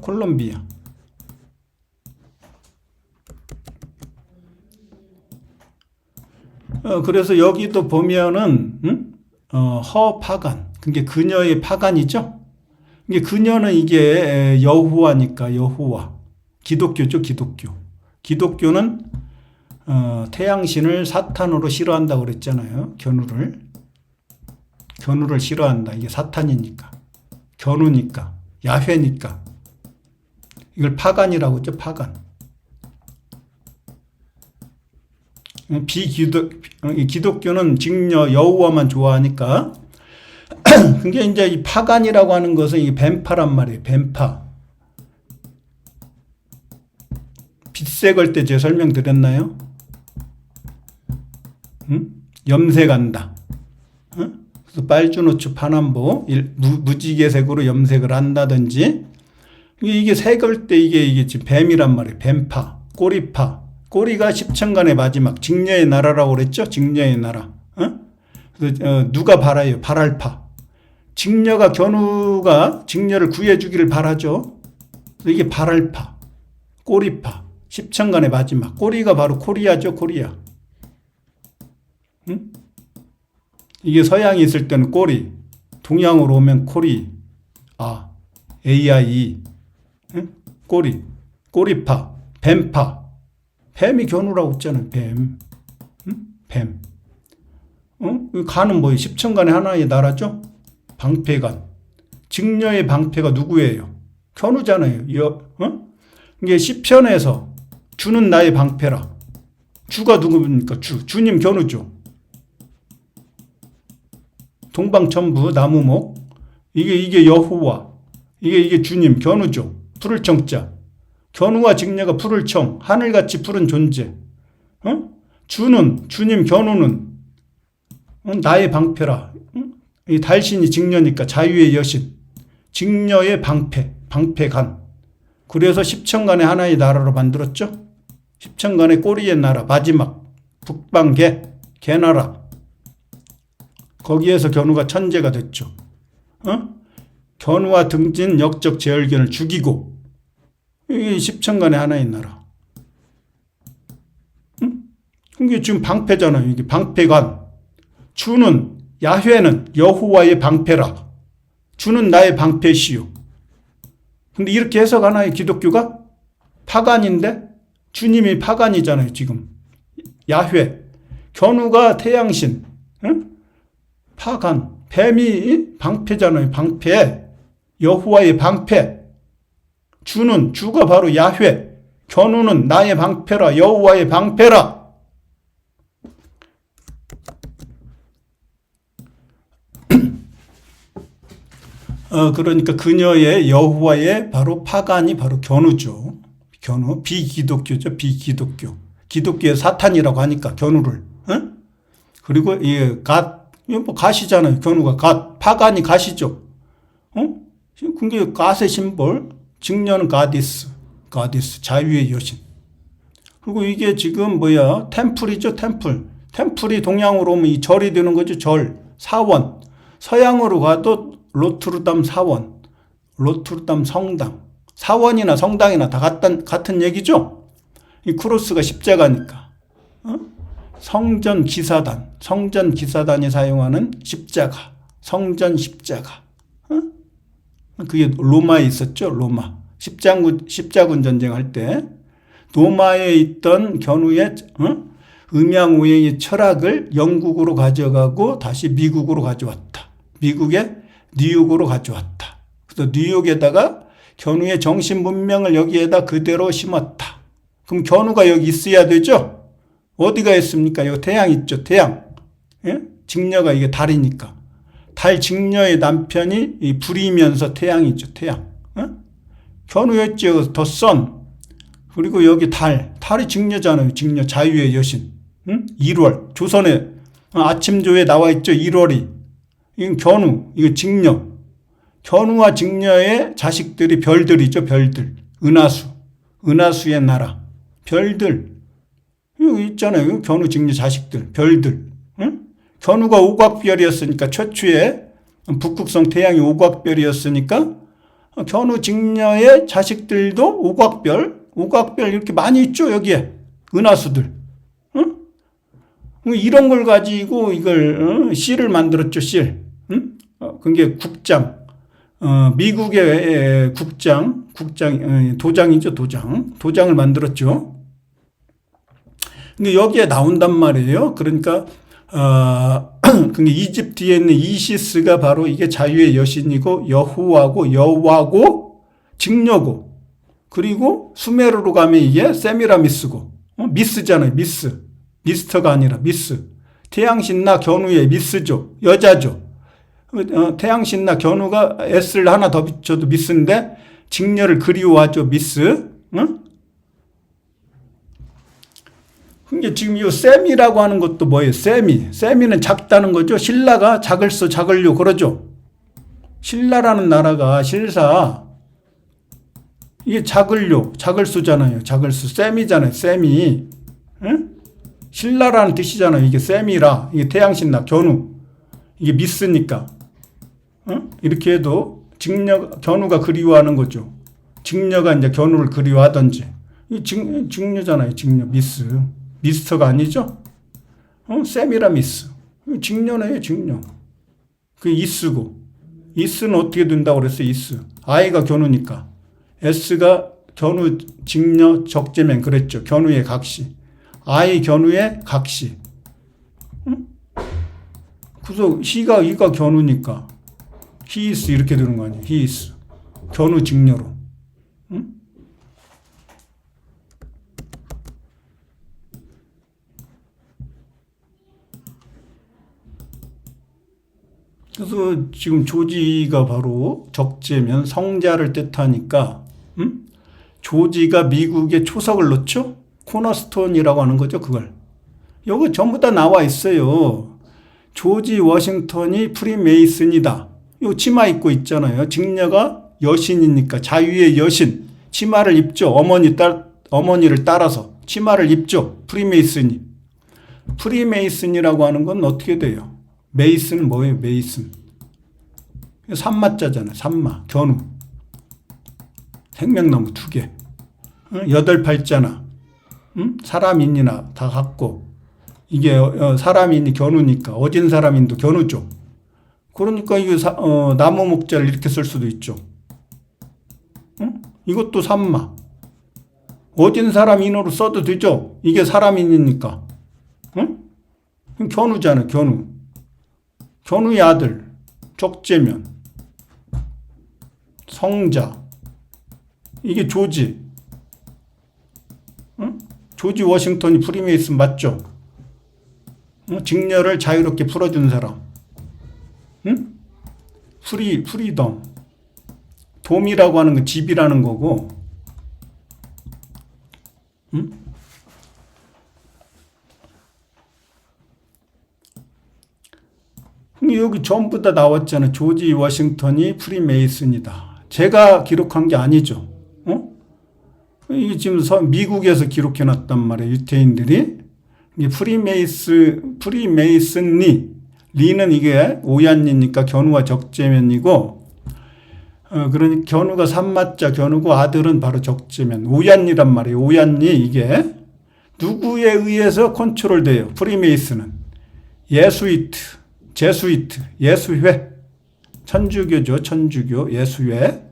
콜롬비아. 그래서 여기도 보면은 허파간, 그게 그녀의 파간이죠. 이게 그녀는 이게 여호와니까 여호와, 기독교죠, 기독교. 기독교는 태양신을 사탄으로 싫어한다고 그랬잖아요. 견우를 싫어한다. 이게 사탄이니까, 견우니까, 야훼니까. 이걸 파간이라고 했죠, 파간. 기독교는 직녀 여호와만 좋아하니까. 그게 이제 이 파간이라고 하는 것은 이 뱀파란 말이에요. 뱀파. 빛색을 때 제가 설명드렸나요? 염색한다. 그래서 빨주노초 파남보 무지개색으로 염색을 한다든지. 이게 색을 때 이게 지금 뱀이란 말이에요. 뱀파, 꼬리파. 꼬리가 십천간의 마지막, 직녀의 나라라고 그랬죠? 직녀의 나라. 그래서 누가 바라요? 바랄파. 직녀가, 견우가 직녀를 구해주기를 바라죠. 그래서 이게 바랄파, 꼬리파, 십천간의 마지막. 꼬리가 바로 코리아죠, 코리아. 이게 서양에 있을 때는 꼬리, 동양으로 오면 코리, AIE, 꼬리, 꼬리파, 뱀파. 뱀이 견우라고 했잖아요. 뱀. 뱀. 간은 뭐예요? 십천간의 하나의 나라죠? 방패간. 직녀의 방패가 누구예요? 견우잖아요. 이게 시편에서 주는 나의 방패라. 주가 누굽니까? 주님 견우죠. 동방천부 나무목. 이게 여호와. 이게 주님 견우죠. 푸를 청자. 견우와 직녀가 푸를 청, 하늘같이 푸른 존재. 주님 견우는 나의 방패라. 이 달신이 직녀니까 자유의 여신. 직녀의 방패, 방패간. 그래서 십천간의 하나의 나라로 만들었죠. 십천간의 꼬리의 나라, 마지막 북방개, 개나라. 거기에서 견우가 천재가 됐죠. 견우와 등진 역적 제열견을 죽이고, 이 십천간의 하나의 나라. 이게 지금 방패잖아요. 이게 방패관. 주는, 야훼는 여호와의 방패라. 주는 나의 방패시요. 근데 이렇게 해석하나요? 기독교가? 파간인데 주님이 파간이잖아요. 지금 야훼. 견우가 태양신. 파간. 뱀이 방패잖아요. 방패. 여호와의 방패. 주가 바로 야훼. 견우는 나의 방패라. 여호와의 방패라. 그러니까 그녀의 여호와의 바로 파간이 바로 견우죠. 견우. 비기독교죠. 비기독교. 기독교의 사탄이라고 하니까 견우를. 그리고 이 갓이잖아요. 견우가 갓. 파간이 갓이죠. 그게 갓의 심볼. 직녀는 가디스. 자유의 여신. 그리고 이게 지금 템플이죠. 템플이 동양으로 오면 이 절이 되는 거죠. 절. 사원. 서양으로 가도 노트르담 사원. 노트르담 성당. 사원이나 성당이나 다 같은 얘기죠. 이 크로스가 십자가니까. 성전 기사단이 사용하는 십자가. 성전 십자가. 그게 로마에 있었죠. 로마. 십자군 전쟁할 때 로마에 있던 견우의 음양오행의 철학을 영국으로 가져가고 다시 미국으로 가져왔다. 미국의 뉴욕으로 가져왔다. 그래서 뉴욕에다가 견우의 정신 문명을 여기에다 그대로 심었다. 그럼 견우가 여기 있어야 되죠? 어디가 있습니까? 여기 태양 있죠. 태양. 예? 직녀가 이게 달이니까. 달 직녀의 남편이 이 불이면서 태양이죠. 태양. 견우였죠. 더 선. 그리고 여기 달이 직녀잖아요. 직녀. 자유의 여신. 1월. 조선의 아침조에 나와 있죠. 1월이. 이건 견우. 이거 직녀. 견우와 직녀의 자식들이 별들이죠. 별들. 은하수의 나라. 별들. 이거 있잖아요. 견우 직녀 자식들. 별들. 견우가 오곽별이었으니까 최초의 북극성 태양이 오곽별이었으니까 견우 직녀의 자식들도 오곽별 이렇게 많이 있죠. 여기에 은하수들. 이런 걸 가지고 이걸 실을 만들었죠. 실. 그게 국장. 미국의 국장 도장이죠. 도장을 만들었죠. 근데 여기에 나온단 말이에요. 그러니까 이집트에 있는 이시스가 바로 이게 자유의 여신이고 여호와고 직녀고 그리고 수메르로 가면 이게 세미라미스고 미스잖아요. 미스터가 아니라 미스. 태양신나 견우의 미스죠. 여자죠. 태양신나 견우가 S를 하나 더 붙여도 미스인데 직녀를 그리워하죠. 미스. 근데 지금 이 세미라고 하는 것도 뭐예요? 세미는 작다는 거죠. 신라가 작을려 그러죠. 신라라는 나라가 실사 이게 작을수잖아요. 세미잖아요. 세미. 신라라는 뜻이잖아요. 이게 세미라. 이게 태양신나 견우. 이게 미스니까. 이렇게 해도 견우가 그리워하는 거죠. 직녀가 이제 견우를 그리워하든지. 이 직녀잖아요. 직녀. 미스터가 아니죠? 세미라미스. 직녀네요, 직녀. 그 이스고. 이스는 어떻게 된다고 그랬어요, 이스. I가 견우니까. S가 견우, 직녀, 적재면 그랬죠. 견우의 각시. I 견우의 각시. 그래서 이가 견우니까. he is 이렇게 되는 거 아니에요. he is. 견우 직녀로. 그래서 지금 조지가 바로 적재면 성자를 뜻하니까 조지가 미국의 초석을 놓죠? 코너스톤이라고 하는 거죠. 그걸. 여기 전부 다 나와 있어요. 조지 워싱턴이 프리메이슨이다. 요 치마 입고 있잖아요. 직녀가 여신이니까 자유의 여신. 치마를 입죠. 어머니를 따라서 치마를 입죠. 프리메이슨이라고 하는 건 어떻게 돼요? 메이슨은 뭐예요? 메이슨. 산마자잖아요. 산마. 견우. 생명나무 2개. 8팔자나. 사람인이나 다 갖고. 이게 사람인이 견우니까. 어진 사람인도 견우죠. 그러니까 이게 나무 목자를 이렇게 쓸 수도 있죠. 이것도 산마. 어진 사람인으로 써도 되죠. 이게 사람인이니까. 견우잖아요. 견우. 견우의 아들, 적재면, 성자. 이게 조지. 응? 조지 워싱턴이 프리메이슨 맞죠? 응? 직녀를 자유롭게 풀어준 사람. 응? 프리덤. 돔이라고 하는 건 집이라는 거고. 응? 여기 전부 다 나왔잖아. 조지 워싱턴이 프리메이슨이다. 제가 기록한 게 아니죠. 이게 지금 미국에서 기록해놨단 말이에요. 유태인들이. 이게 프리메이슨리. 리는 이게 오얀리니까 견우와 적재면이고, 그러니 견우가 삼마자 견우고 아들은 바로 적재면. 오얀리란 말이에요. 오얀리 이게 누구에 의해서 컨트롤돼요. 프리메이슨은. 예수이트, 제수이트, 예수회. 천주교죠. 천주교, 예수회.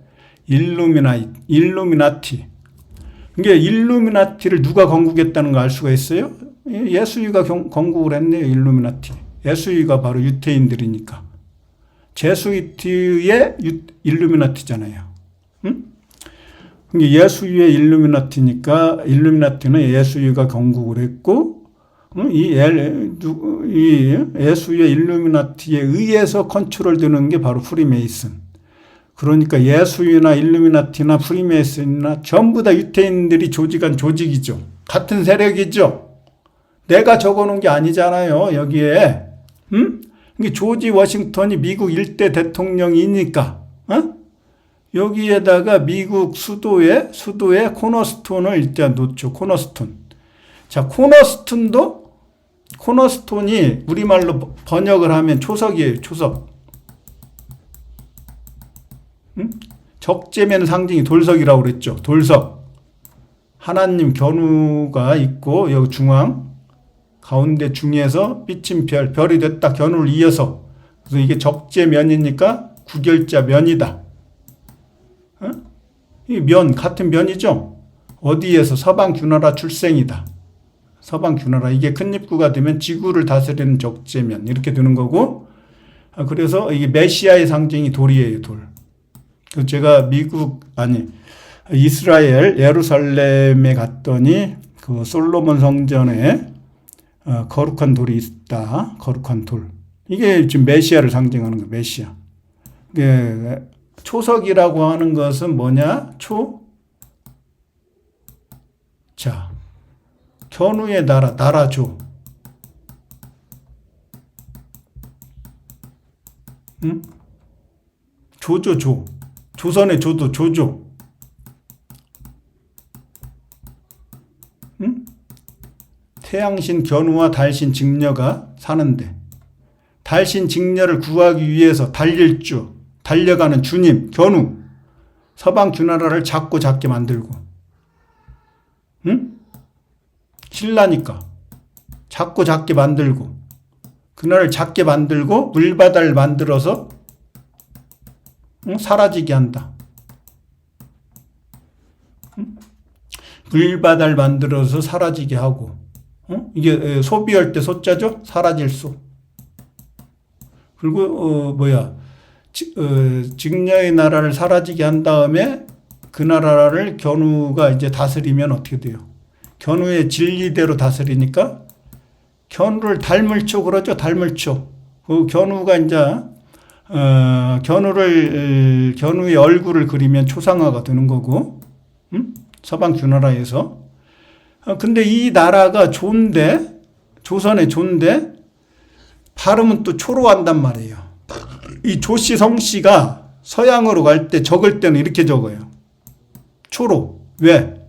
일루미나티. 이게 일루미나티를 누가 건국했다는 거 알 수가 있어요? 예수위가 건국을 했네요. 일루미나티. 예수위가 바로 유태인들이니까. 제수이트의 일루미나티잖아요. 응? 예수위의 일루미나티니까 일루미나티는 예수위가 건국을 했고, 이 예수위의 일루미나티에 의해서 컨트롤되는 게 바로 프리메이슨. 그러니까 예수위나 일루미나티나 프리메이슨이나 전부 다 유태인들이 조직한 조직이죠. 같은 세력이죠. 내가 적어놓은 게 아니잖아요. 여기에. 이게 조지 워싱턴이 미국 일대 대통령이니까. 여기에다가 미국 수도에 코너스톤을 일단 놓죠. 코너스톤. 자, 코너스톤이 우리말로 번역을 하면 초석이에요. 초석. 적재면 상징이 돌석이라고 그랬죠. 돌석. 하나님 견우가 있고 여기 중앙 가운데 중에서 삐친 별이 됐다. 견우를 이어서. 그래서 이게 적재면이니까 구결자 면이다. 이 면 같은 면이죠. 어디에서 서방규나라 출생이다. 서방규나라. 이게 큰 입구가 되면 지구를 다스리는 적재면 이렇게 되는 거고. 그래서 이게 메시아의 상징이 돌이에요. 돌. 제가 이스라엘 예루살렘에 갔더니 그 솔로몬 성전에 거룩한 돌이 있다. 거룩한 돌. 이게 지금 메시아를 상징하는 거예요. 메시아. 이게 초석이라고 하는 것은 뭐냐? 자, 견우의 나라죠. 응? 조조. 조선의 조조. 응? 태양신 견우와 달신 직녀가 사는데 달신 직녀를 구하기 위해서 달려가는 주님 견우 서방규나라를 작게 만들고 응? 신라니까 작게 만들고 그날을 작게 만들고 물바다를 만들어서 사라지게 한다. 물바다를 만들어서 사라지게 하고 이게 소비할 때 소자죠. 사라질 소. 그리고 직녀의 나라를 사라지게 한 다음에 그 나라를 견우가 이제 다스리면 어떻게 돼요? 견우의 진리대로 다스리니까 견우를 닮을초 그러죠. 닮을초. 그 견우가 이제 견우의 얼굴을 그리면 초상화가 되는 거고, 서방규나라에서. 근데 이 나라가 조선의 조인데, 발음은 또 초로 한단 말이에요. 이 조씨 성씨가 서양으로 갈 때 적을 때는 이렇게 적어요. 초로. 왜?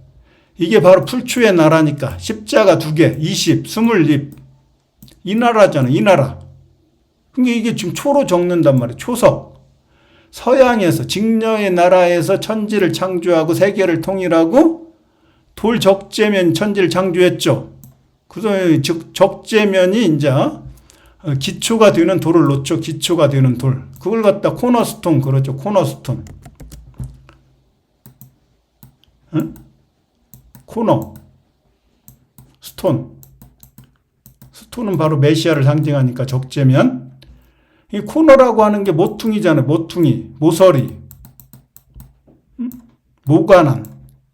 이게 바로 풀초의 나라니까. 십자가 2개, 20, 20입. 이 나라잖아, 이 나라. 그러니까 이게 지금 초로 적는단 말이에요. 초석. 서양에서 직녀의 나라에서 천지를 창조하고 세계를 통일하고 돌 적재면 천지를 창조했죠. 그래서 적재면이 이제 기초가 되는 돌을 놓죠. 기초가 되는 돌. 그걸 갖다 코너스톤 그러죠. 코너스톤. 응? 코너. 스톤은 바로 메시아를 상징하니까 적재면. 이 코너라고 하는 게 모퉁이잖아요. 모퉁이, 모서리, 모관한,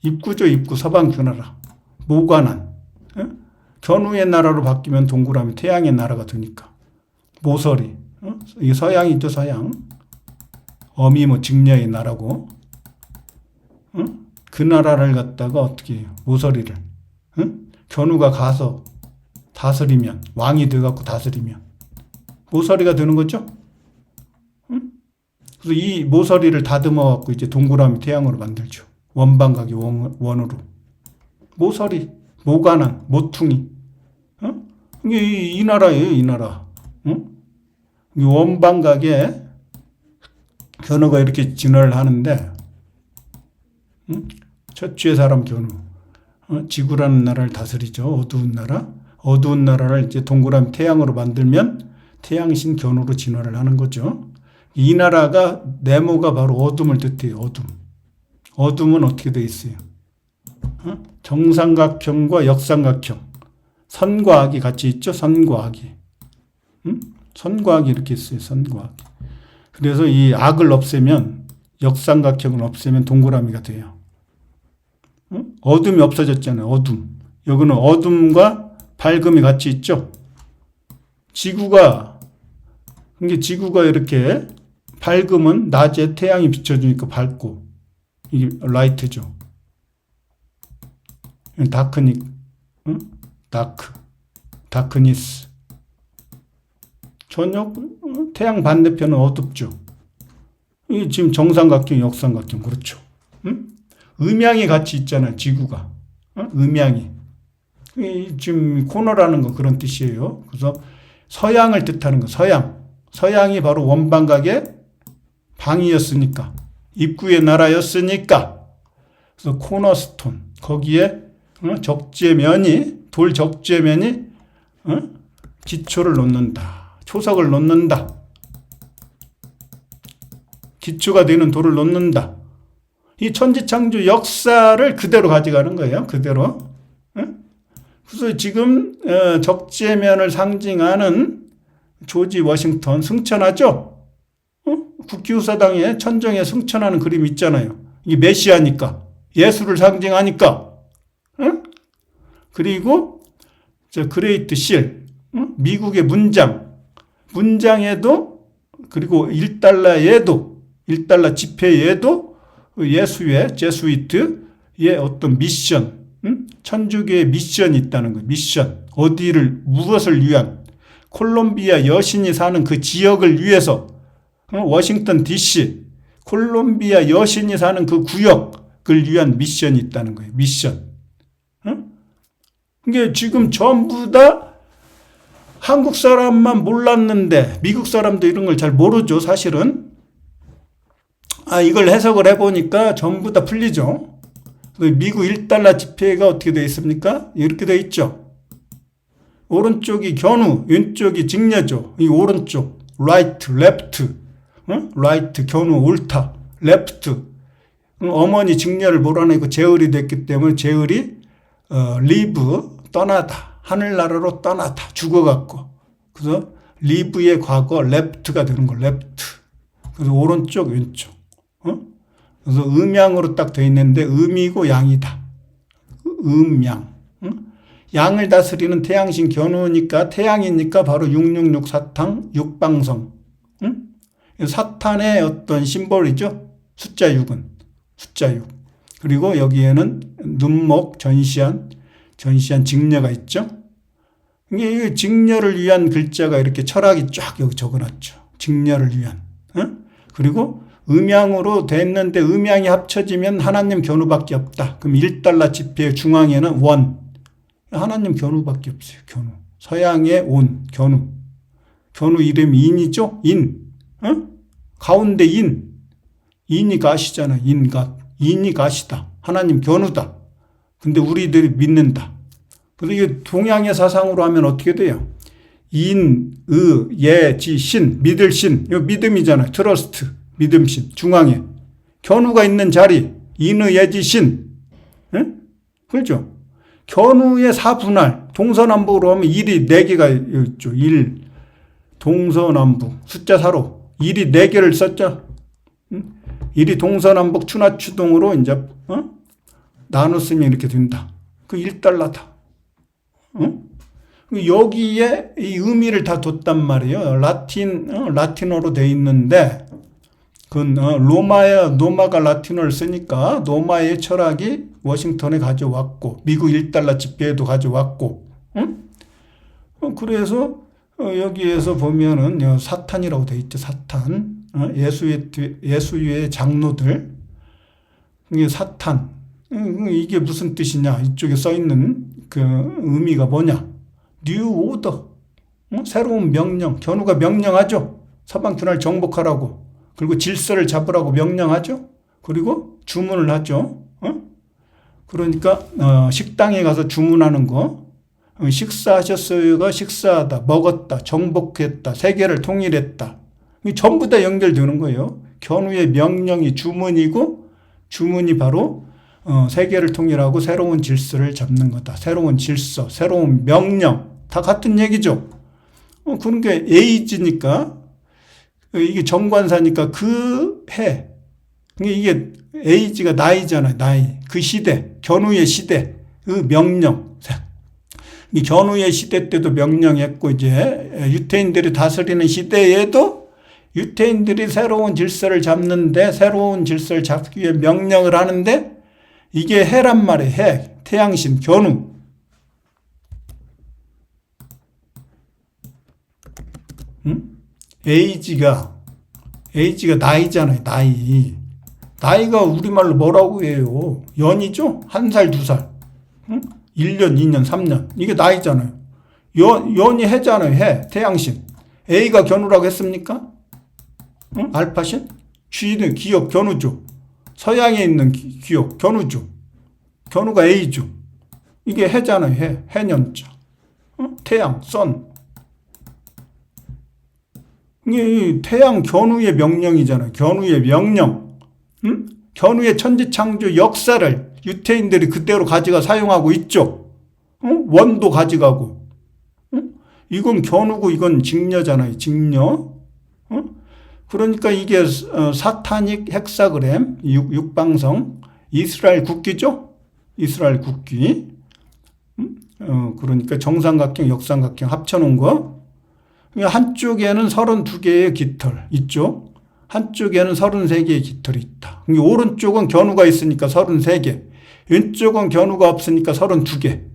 입구죠. 입구, 서방 겨나라, 모관한. 견우의 나라로 바뀌면 동그라미, 태양의 나라가 되니까. 모서리, 이게 서양이죠. 서양. 어미 뭐 직녀의 나라고. 그 나라를 갖다가 어떻게 해요? 모서리를. 견우가 가서 다스리면, 왕이 돼갖고 다스리면 모서리가 되는 거죠. 그래서 이 모서리를 다듬어갖고 이제 동그라미 태양으로 만들죠. 원방각이 원으로. 모서리, 모관한, 모퉁이. 이게 이 나라예요, 이 나라. 이 원방각에 견우가 이렇게 진화를 하는데, 첫째 사람 견우. 지구라는 나라를 다스리죠. 어두운 나라. 어두운 나라를 이제 동그라미 태양으로 만들면 태양신 견우로 진화를 하는 거죠. 이 나라가 네모가 바로 어둠을 뜻해요. 어둠. 어둠은 어떻게 돼 있어요? 정삼각형과 역삼각형. 선과 악이 같이 있죠. 선과 악이. 선과 악이 이렇게 있어요. 선과 악이. 그래서 이 악을 없애면, 역삼각형을 없애면 동그라미가 돼요. 어둠이 없어졌잖아요. 어둠. 여기는 어둠과 밝음이 같이 있죠. 지구가 이렇게 밝음은 낮에 태양이 비춰주니까 밝고, 이게 라이트죠. 다크니스. 저녁, 태양 반대편은 어둡죠. 이게 지금 정삼각형, 역삼각형, 그렇죠. 음양이 같이 있잖아요. 지구가. 음양이. 지금 코너라는 거 그런 뜻이에요. 그래서 서양을 뜻하는 거. 서양이 바로 원방각의 방이었으니까. 입구의 나라였으니까. 그래서 코너스톤. 거기에 돌 적재면이 기초를 놓는다. 초석을 놓는다. 기초가 되는 돌을 놓는다. 이 천지창조 역사를 그대로 가져가는 거예요. 그대로. 그래서 지금 적재면을 상징하는 조지 워싱턴 승천하죠. 국기유사당에 천정에 승천하는 그림 있잖아요. 이게 메시아니까. 예수를 상징하니까. 그리고 그레이트 실, 미국의 문장에도, 그리고 1달러에도, 1달러 지폐에도 예수의 제수이트의 어떤 미션, 천주교의 미션이 있다는 거예요. 미션. 무엇을 위한, 콜롬비아 여신이 사는 그 지역을 위해서, 워싱턴 DC, 콜롬비아 여신이 사는 그 구역을 위한 미션이 있다는 거예요. 미션. 이게 지금 전부 다 한국 사람만 몰랐는데, 미국 사람도 이런 걸 잘 모르죠, 사실은. 이걸 해석을 해보니까 전부 다 풀리죠. 미국 1달러 지폐가 어떻게 되어 있습니까? 이렇게 되어 있죠. 오른쪽이 견우, 왼쪽이 직녀죠. 이 오른쪽, right, left, right, 견우, 옳다, left. 어머니 직녀를 몰아내고 제을이 됐기 때문에 제을이 live, 떠나다, 하늘나라로 떠나다, 죽어갖고. 그래서 live의 과거, left가 되는 거, left. 그래서 오른쪽, 왼쪽. 그래서 음양으로 딱 되어 있는데 음이고 양이다. 음양. 양을 다스리는 태양신 견우니까, 태양이니까 바로 666 사탕, 육방성. 사탄의 어떤 심볼이죠. 숫자 6은. 숫자 6. 그리고 여기에는 눈목, 전시한 직녀가 있죠. 이게 직녀를 위한 글자가 이렇게 철학이 쫙 여기 적어놨죠. 직녀를 위한. 그리고 음양으로 됐는데 음양이 합쳐지면 하나님 견우밖에 없다. 그럼 1달러 지폐의 중앙에는 원. 하나님 견우밖에 없어요. 견우. 서양의 온, 견우. 견우 이름이 인이죠? 인. 가운데 인. 인이 가시잖아요. 인이 가시다. 하나님 견우다. 근데 우리들이 믿는다. 그래서 이게 동양의 사상으로 하면 어떻게 돼요? 인, 예, 지, 신, 믿을 신. 이거 믿음이잖아요. 트러스트. 믿음신. 중앙에. 견우가 있는 자리. 인의 예지 신. 그렇죠? 견우의 사분할. 동서남북으로 하면 일이 4개가 있죠. 동서남북 숫자 4로 일이 4개를 썼죠. 일이 동서남북 추나추동으로 이제 나눴으면 이렇게 된다. 그 1달러다. 여기에 이 의미를 다 뒀단 말이에요. 라틴어로 돼 있는데 그 로마가 라틴어를 쓰니까 로마의 철학이 워싱턴에 가져왔고 미국 1달러 지폐에도 가져왔고 그래서 여기에서 보면은 사탄이라고 돼 있죠. 사탄. 예수의 장로들. 이게 사탄. 이게 무슨 뜻이냐. 이쪽에 써 있는 그 의미가 뭐냐. 뉴 오더. 새로운 명령. 견우가 명령하죠. 서방 분할 정복하라고. 그리고 질서를 잡으라고 명령하죠. 그리고 주문을 하죠. 그러니까 식당에 가서 주문하는 거. 식사하셨어요가 식사하다, 먹었다, 정복했다, 세계를 통일했다. 전부 다 연결되는 거예요. 견우의 명령이 주문이고 주문이 바로 세계를 통일하고 새로운 질서를 잡는 거다. 새로운 질서, 새로운 명령 다 같은 얘기죠. 그런 게 에이지니까 이게 정관사니까 그 해. 이게 에이지가 나이잖아요. 나이. 그 시대, 견우의 시대, 그 명령. 이 견우의 시대 때도 명령했고 이제 유태인들이 다스리는 시대에도 유태인들이 새로운 질서를 잡는데 새로운 질서를 잡기 위해 명령을 하는데 이게 해란 말이에요. 해. 태양신 견우. 에이지가 나이잖아요. 나이. 나이가 우리말로 뭐라고 해요? 연이죠? 1살, 2살. 1년, 2년, 3년. 이게 나이잖아요. 연이 해잖아요. 해. 태양신. A가 견우라고 했습니까? 알파신? G는 기억, 견우죠. 서양에 있는 기억, 견우죠. 견우가 A죠. 이게 해잖아요. 해. 해년자. 태양, 선. 이게 태양 견우의 명령이잖아요. 견우의 명령. 견우의 천지창조 역사를 유태인들이 그대로 가져가 사용하고 있죠. 원도 가져가고. 이건 견우고 이건 직녀잖아요. 직녀. 그러니까 이게 사타닉 헥사그램 육방성 이스라엘 국기죠. 이스라엘 국기. 그러니까 정삼각형 역삼각형 합쳐놓은 거. 한쪽에는 32개의 깃털 있죠. 한쪽에는 33개의 깃털이 있다. 오른쪽은 견우가 있으니까 33개. 왼쪽은 견우가 없으니까 32개.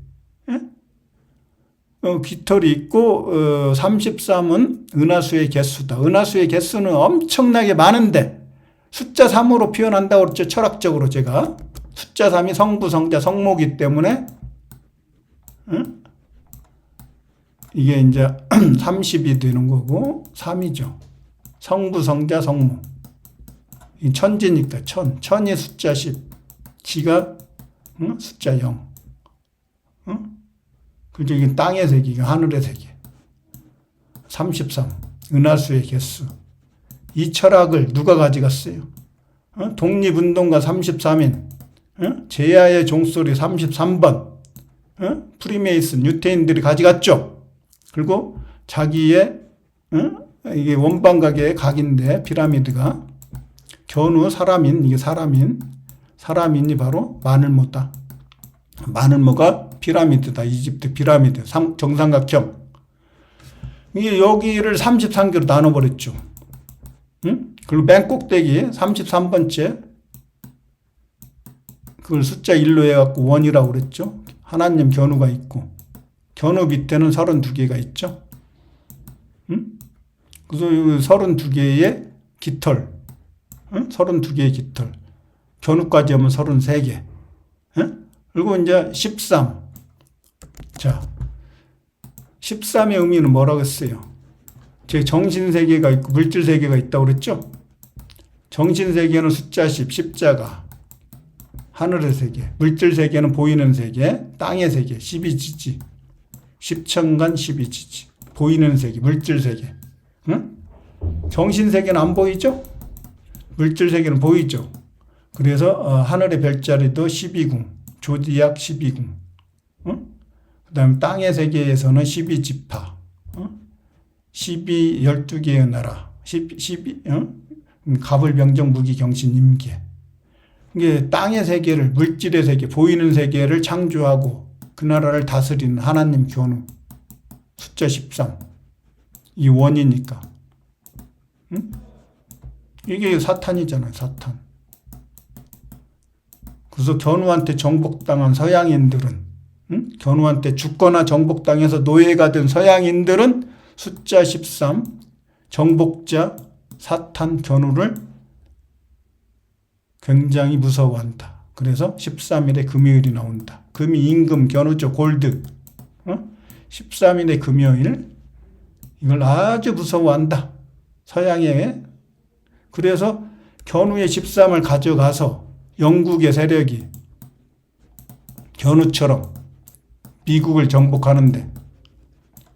깃털이 있고 33은 은하수의 개수다. 은하수의 개수는 엄청나게 많은데 숫자 3으로 표현한다고 그랬죠. 철학적으로 제가. 숫자 3이 성부, 성자, 성모이기 때문에 이게 이제 30이 되는 거고 3이죠. 성부, 성자, 성모. 이 천지니까 천이 숫자 10, 지가 숫자 0. 그죠? 이게 땅의 세계, 이게 하늘의 세계. 33. 은하수의 개수. 이 철학을 누가 가져갔어요? 독립운동가 33인. 제야의 종소리 33번. 프리메이슨, 유태인들이 가져갔죠. 그리고 자기의, 이게 원방각의 각인데, 피라미드가. 견우, 사람인, 이게 사람인이 바로 마늘모다. 마늘모가 피라미드다. 이집트 피라미드. 정삼각형. 이게 여기를 33개로 나눠버렸죠. 그리고 맨 꼭대기 33번째. 그걸 숫자 1로 해갖고 원이라고 그랬죠. 하나님 견우가 있고. 견우 밑에는 32개가 있죠. 그래서 32개의 깃털. 32개의 깃털. 견우까지 하면 33개. 그리고 이제 13. 자, 13의 의미는 뭐라고 했어요? 제 정신세계가 있고 물질세계가 있다고 그랬죠? 정신세계는 숫자 10, 십자가, 하늘의 세계. 물질세계는 보이는 세계, 땅의 세계, 12지지. 10천간 12지지. 보이는 세계, 물질세계. 정신세계는 안 보이죠? 물질세계는 보이죠? 그래서 하늘의 별자리도 12궁, 조디악 12궁. 그 다음에 땅의 세계에서는 12지파. 12, 12개의 나라. 12, 갑을 병정 무기 경신 임계. 이게 땅의 세계를, 물질의 세계, 보이는 세계를 창조하고 그 나라를 다스리는 하나님 견우. 숫자 13. 이 원이니까. 응? 이게 사탄이잖아요, 사탄. 그래서 견우한테 정복당한 서양인들은, 응? 견우한테 죽거나 정복당해서 노예가 된 서양인들은 숫자 13, 정복자, 사탄, 견우를 굉장히 무서워한다. 그래서 13일에 금요일이 나온다. 금이 임금, 견우죠, 골드. 13일의 금요일, 이걸 아주 무서워한다. 서양에. 그래서 견우의 13을 가져가서 영국의 세력이 견우처럼 미국을 정복하는데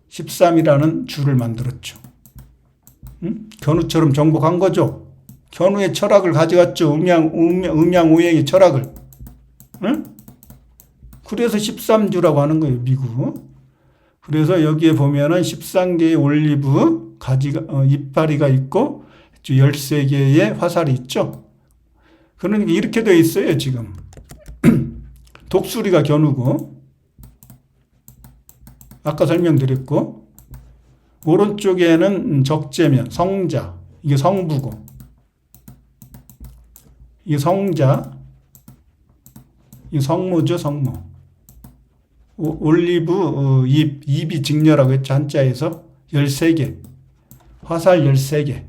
13이라는 주를 만들었죠. 응? 견우처럼 정복한 거죠. 견우의 철학을 가져갔죠. 음양오행의 철학을. 응? 그래서 13주라고 하는 거예요, 미국. 그래서 여기에 보면은 13개의 올리브 가지가, 이파리가 있고 13개의 화살이 있죠. 그러니까 이렇게 되어 있어요, 지금. 독수리가 견우고, 아까 설명드렸고, 오른쪽에는 적재면, 성자, 이게 성부고, 이게 성자, 이 성모죠, 성모. 올리브 잎이 직녀라고 했죠, 한자에서. 13개. 화살 13개.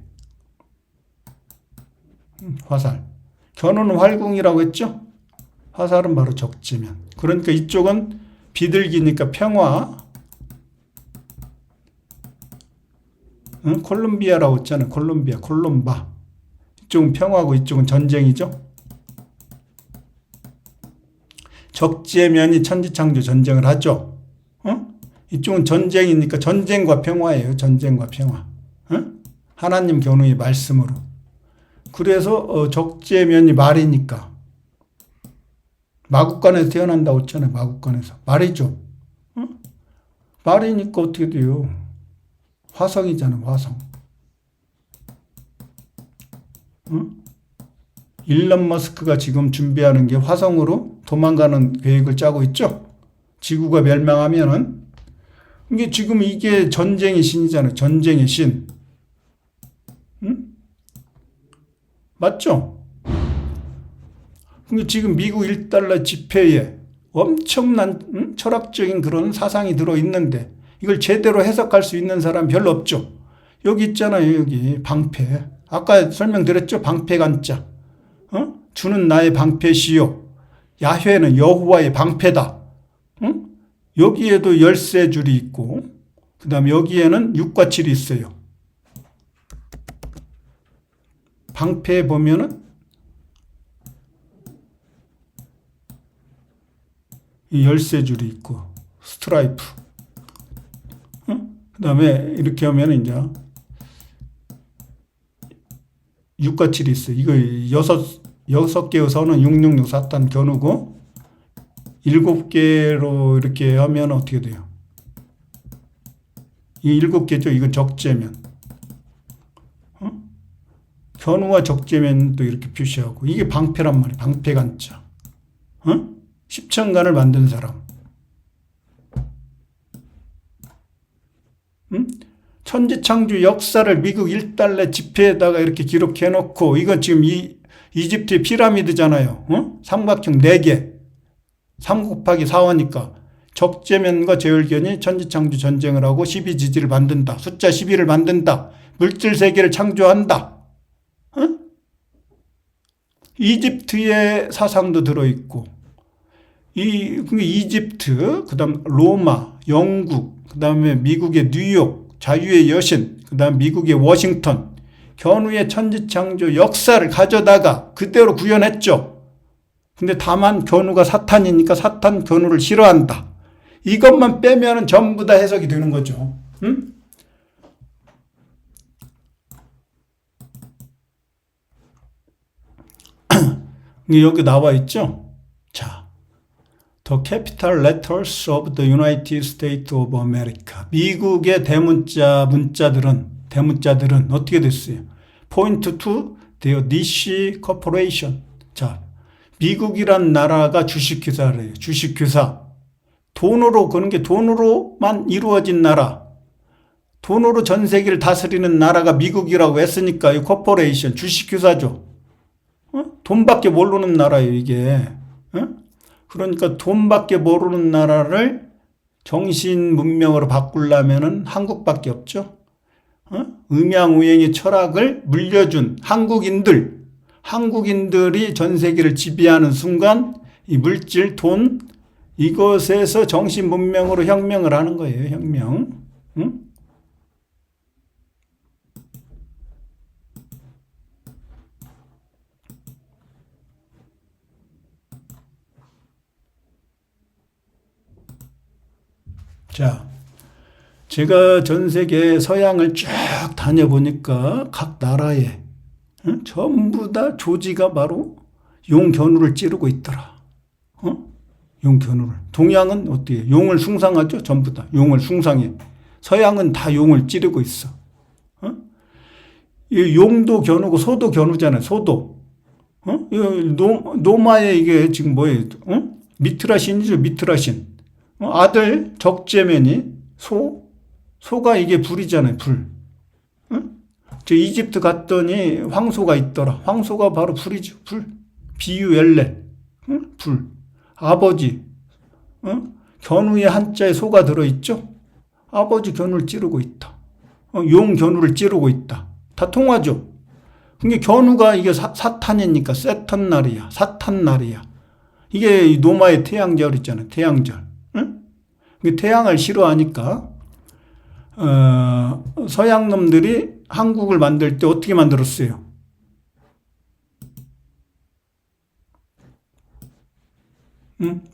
화살. 견우는 활궁이라고 했죠? 화살은 바로 적지면. 그러니까 이쪽은 비둘기니까 평화. 응? 콜롬비아라고 했잖아요. 콜롬비아, 콜롬바. 이쪽은 평화고 이쪽은 전쟁이죠. 적재면이 천지창조 전쟁을 하죠. 이쪽은 전쟁이니까 전쟁과 평화예요. 전쟁과 평화. 하나님 견우의 말씀으로. 그래서 적재면이 말이니까. 마국간에서 태어난다고 했잖아요. 마국간에서. 말이죠. 말이니까 어떻게 돼요? 화성이잖아, 화성. 일론 머스크가 지금 준비하는 게 화성으로 도망가는 계획을 짜고 있죠. 지구가 멸망하면은. 이게 지금 이게 전쟁의 신이잖아요. 전쟁의 신. 맞죠? 근데 지금 미국 1달러 지폐에 엄청난 철학적인 그런 사상이 들어있는데 이걸 제대로 해석할 수 있는 사람 별로 없죠. 여기 있잖아요. 여기 방패. 아까 설명드렸죠. 방패간자. 주는 나의 방패시요. 야훼는 여호와의 방패다. 여기에도 13줄이 있고 그 다음에 여기에는 6과 7이 있어요. 방패에 보면은 이 13줄이 있고 스트라이프. 그 다음에 이렇게 하면 이제 6과 7이 있어요. 이거 6개의 선은 666 사탄 견우고 7개로 이렇게 하면 어떻게 돼요? 이 7개죠. 이건 적재면. 견우와 적재면도 이렇게 표시하고 이게 방패란 말이에요. 방패간자. 십천간을 만든 사람. 천지창조 역사를 미국 1달러 지폐에다가 이렇게 기록해놓고 이건 지금 이집트의 피라미드잖아요. 삼각형 4개. 3 곱하기 4하니까 적재면과 제울견이 천지창조 전쟁을 하고 12지지를 만든다. 숫자 12를 만든다. 물질 세계를 창조한다. 이집트의 사상도 들어있고 이집트, 그 다음 로마, 영국, 그 다음에 미국의 뉴욕, 자유의 여신, 그 다음 미국의 워싱턴, 견우의 천지창조 역사를 가져다가 그대로 구현했죠. 근데 다만 견우가 사탄이니까 사탄 견우를 싫어한다. 이것만 빼면 전부 다 해석이 되는 거죠. 여기 나와 있죠. 자, The capital letters of the United States of America. 미국의 대문자들은 어떻게 됐어요? Point to their DC Corporation. 자, 미국이란 나라가 주식회사래요. 주식회사. 돈으로, 그런 게 돈으로만 이루어진 나라. 돈으로 전 세계를 다스리는 나라가 미국이라고 했으니까 이 코퍼레이션, 주식회사죠. 돈밖에 모르는 나라예요, 이게. 그러니까 돈밖에 모르는 나라를 정신 문명으로 바꾸려면은 한국밖에 없죠. 음양우행의 철학을 물려준 한국인들이 전 세계를 지배하는 순간 이 물질, 돈, 이것에서 정신 문명으로 혁명을 하는 거예요, 혁명. 자, 제가 전 세계 서양을 쭉 다녀보니까 각 나라에 전부 다 조지가 바로 용견우를 찌르고 있더라. 용견우를. 동양은 어때요? 용을 숭상하죠? 전부 다. 용을 숭상해. 서양은 다 용을 찌르고 있어. 이 용도 견우고 소도 견우잖아요. 소도. 노마에 이게 지금 뭐예요? 미트라신이죠. 미트라신. 아들 적재면이 소가 이게 불이잖아요. 불. 저 이집트 갔더니 황소가 있더라. 황소가 바로 불이죠. 불. 비유엘레. 불. 아버지. 견우의 한자에 소가 들어있죠. 아버지 견우를 찌르고 있다. 용 견우를 찌르고 있다. 다 통하죠. 근데 견우가 이게 사탄이니까 세턴날이야. 사탄날이야. 이게 노마의 태양절 있잖아요. 태양절. 태양을 싫어하니까 서양 놈들이 한국을 만들 때 어떻게 만들었어요?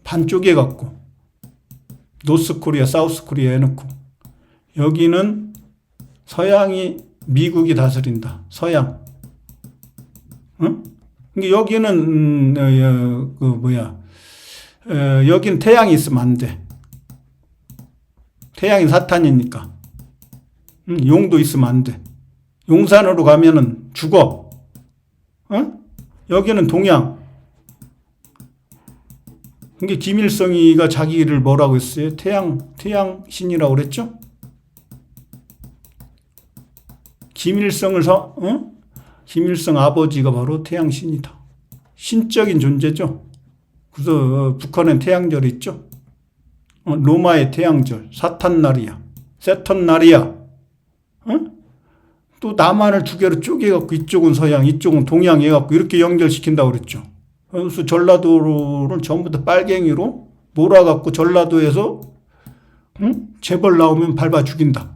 반쪽에 갖고 노스 코리아, 사우스 코리아 해놓고 여기는 서양이 미국이 다스린다. 서양. 여기는 여기는 태양이 있으면 안 돼. 태양이 사탄이니까. 용도 있으면 안 돼. 용산으로 가면은 죽어. 여기는 동양. 그게 김일성이가 자기를 뭐라고 했어요? 태양 신이라고 그랬죠? 김일성 아버지가 바로 태양 신이다. 신적인 존재죠. 그래서 북한엔 태양절이 있죠. 로마의 태양절, 사탄날이야, 세턴날이야. 또 남한을 두 개로 쪼개갖고 이쪽은 서양, 이쪽은 동양 해갖고 이렇게 연결시킨다고 그랬죠. 그래서 전라도를 전부 다 빨갱이로 몰아갖고 전라도에서 재벌 나오면 밟아 죽인다.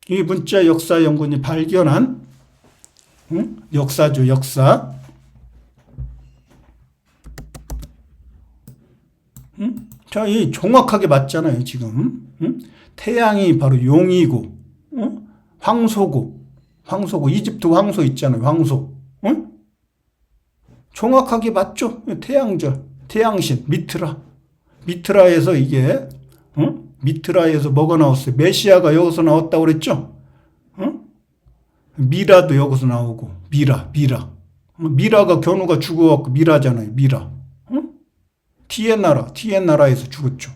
이 문자 역사 연구원이 발견한 역사죠, 역사. 자, 이 정확하게 맞잖아요, 지금. 태양이 바로 용이고, 황소고, 이집트 황소 있잖아요, 황소. 정확하게 맞죠? 태양절, 태양신, 미트라에서 이게, 미트라에서 뭐가 나왔어요? 메시아가 여기서 나왔다고 그랬죠? 미라도 여기서 나오고, 미라. 미라가 견우가 죽어갖고 미라잖아요, 미라. 티엔나라에서 죽었죠.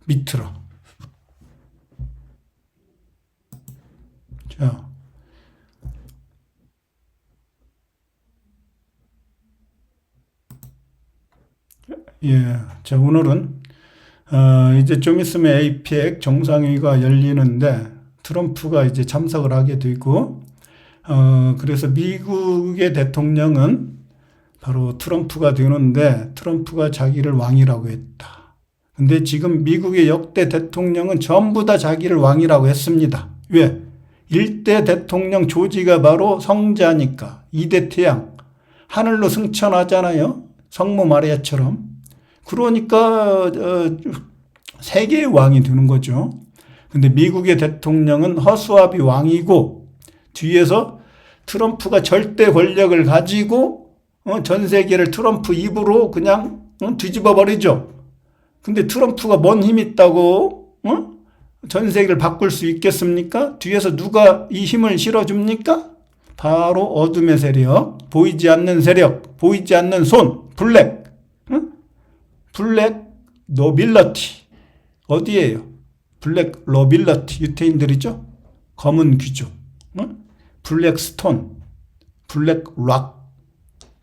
미트라. 자. 예. 자, 오늘은, 이제 좀 있으면 APEC 정상회의가 열리는데, 트럼프가 이제 참석을 하게 되고, 그래서 미국의 대통령은 바로 트럼프가 되는데 트럼프가 자기를 왕이라고 했다. 근데 지금 미국의 역대 대통령은 전부 다 자기를 왕이라고 했습니다. 왜? 1대 대통령 조지가 바로 성자니까. 2대 태양. 하늘로 승천하잖아요. 성모 마리아처럼. 그러니까 세계의 왕이 되는 거죠. 근데 미국의 대통령은 허수아비 왕이고 뒤에서 트럼프가 절대 권력을 가지고 전 세계를 트럼프 입으로 그냥 뒤집어 버리죠. 근데 트럼프가 뭔 힘이 있다고 전 세계를 바꿀 수 있겠습니까? 뒤에서 누가 이 힘을 실어줍니까? 바로 어둠의 세력, 보이지 않는 세력, 보이지 않는 손, 블랙, 블랙 노빌러티. 어디에요? 블랙 노빌러티, 유태인들이죠? 검은 귀족, 블랙 스톤, 블랙 락,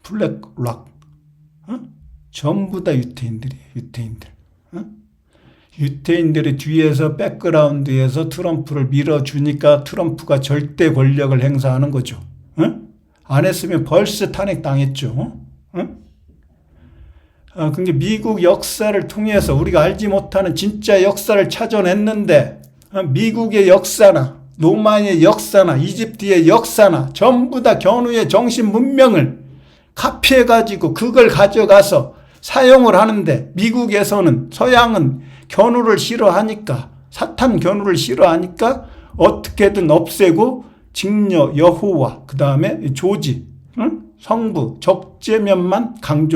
블랙 락, 전부 다 유태인들이에요. 유태인들. 유태인들이 뒤에서 백그라운드에서 트럼프를 밀어주니까 트럼프가 절대 권력을 행사하는 거죠. 안 했으면 벌써 탄핵당했죠. 근데 미국 역사를 통해서 우리가 알지 못하는 진짜 역사를 찾아냈는데 미국의 역사나 로마의 역사나 이집트의 역사나 전부 다 견우의 정신 문명을 카피해가지고 그걸 가져가서 사용을 하는데 미국에서는 서양은 견우를 싫어하니까 사탄 견우를 싫어하니까 어떻게든 없애고 직녀 여호와 그 다음에 조지 성부 적재면만 강조합니다.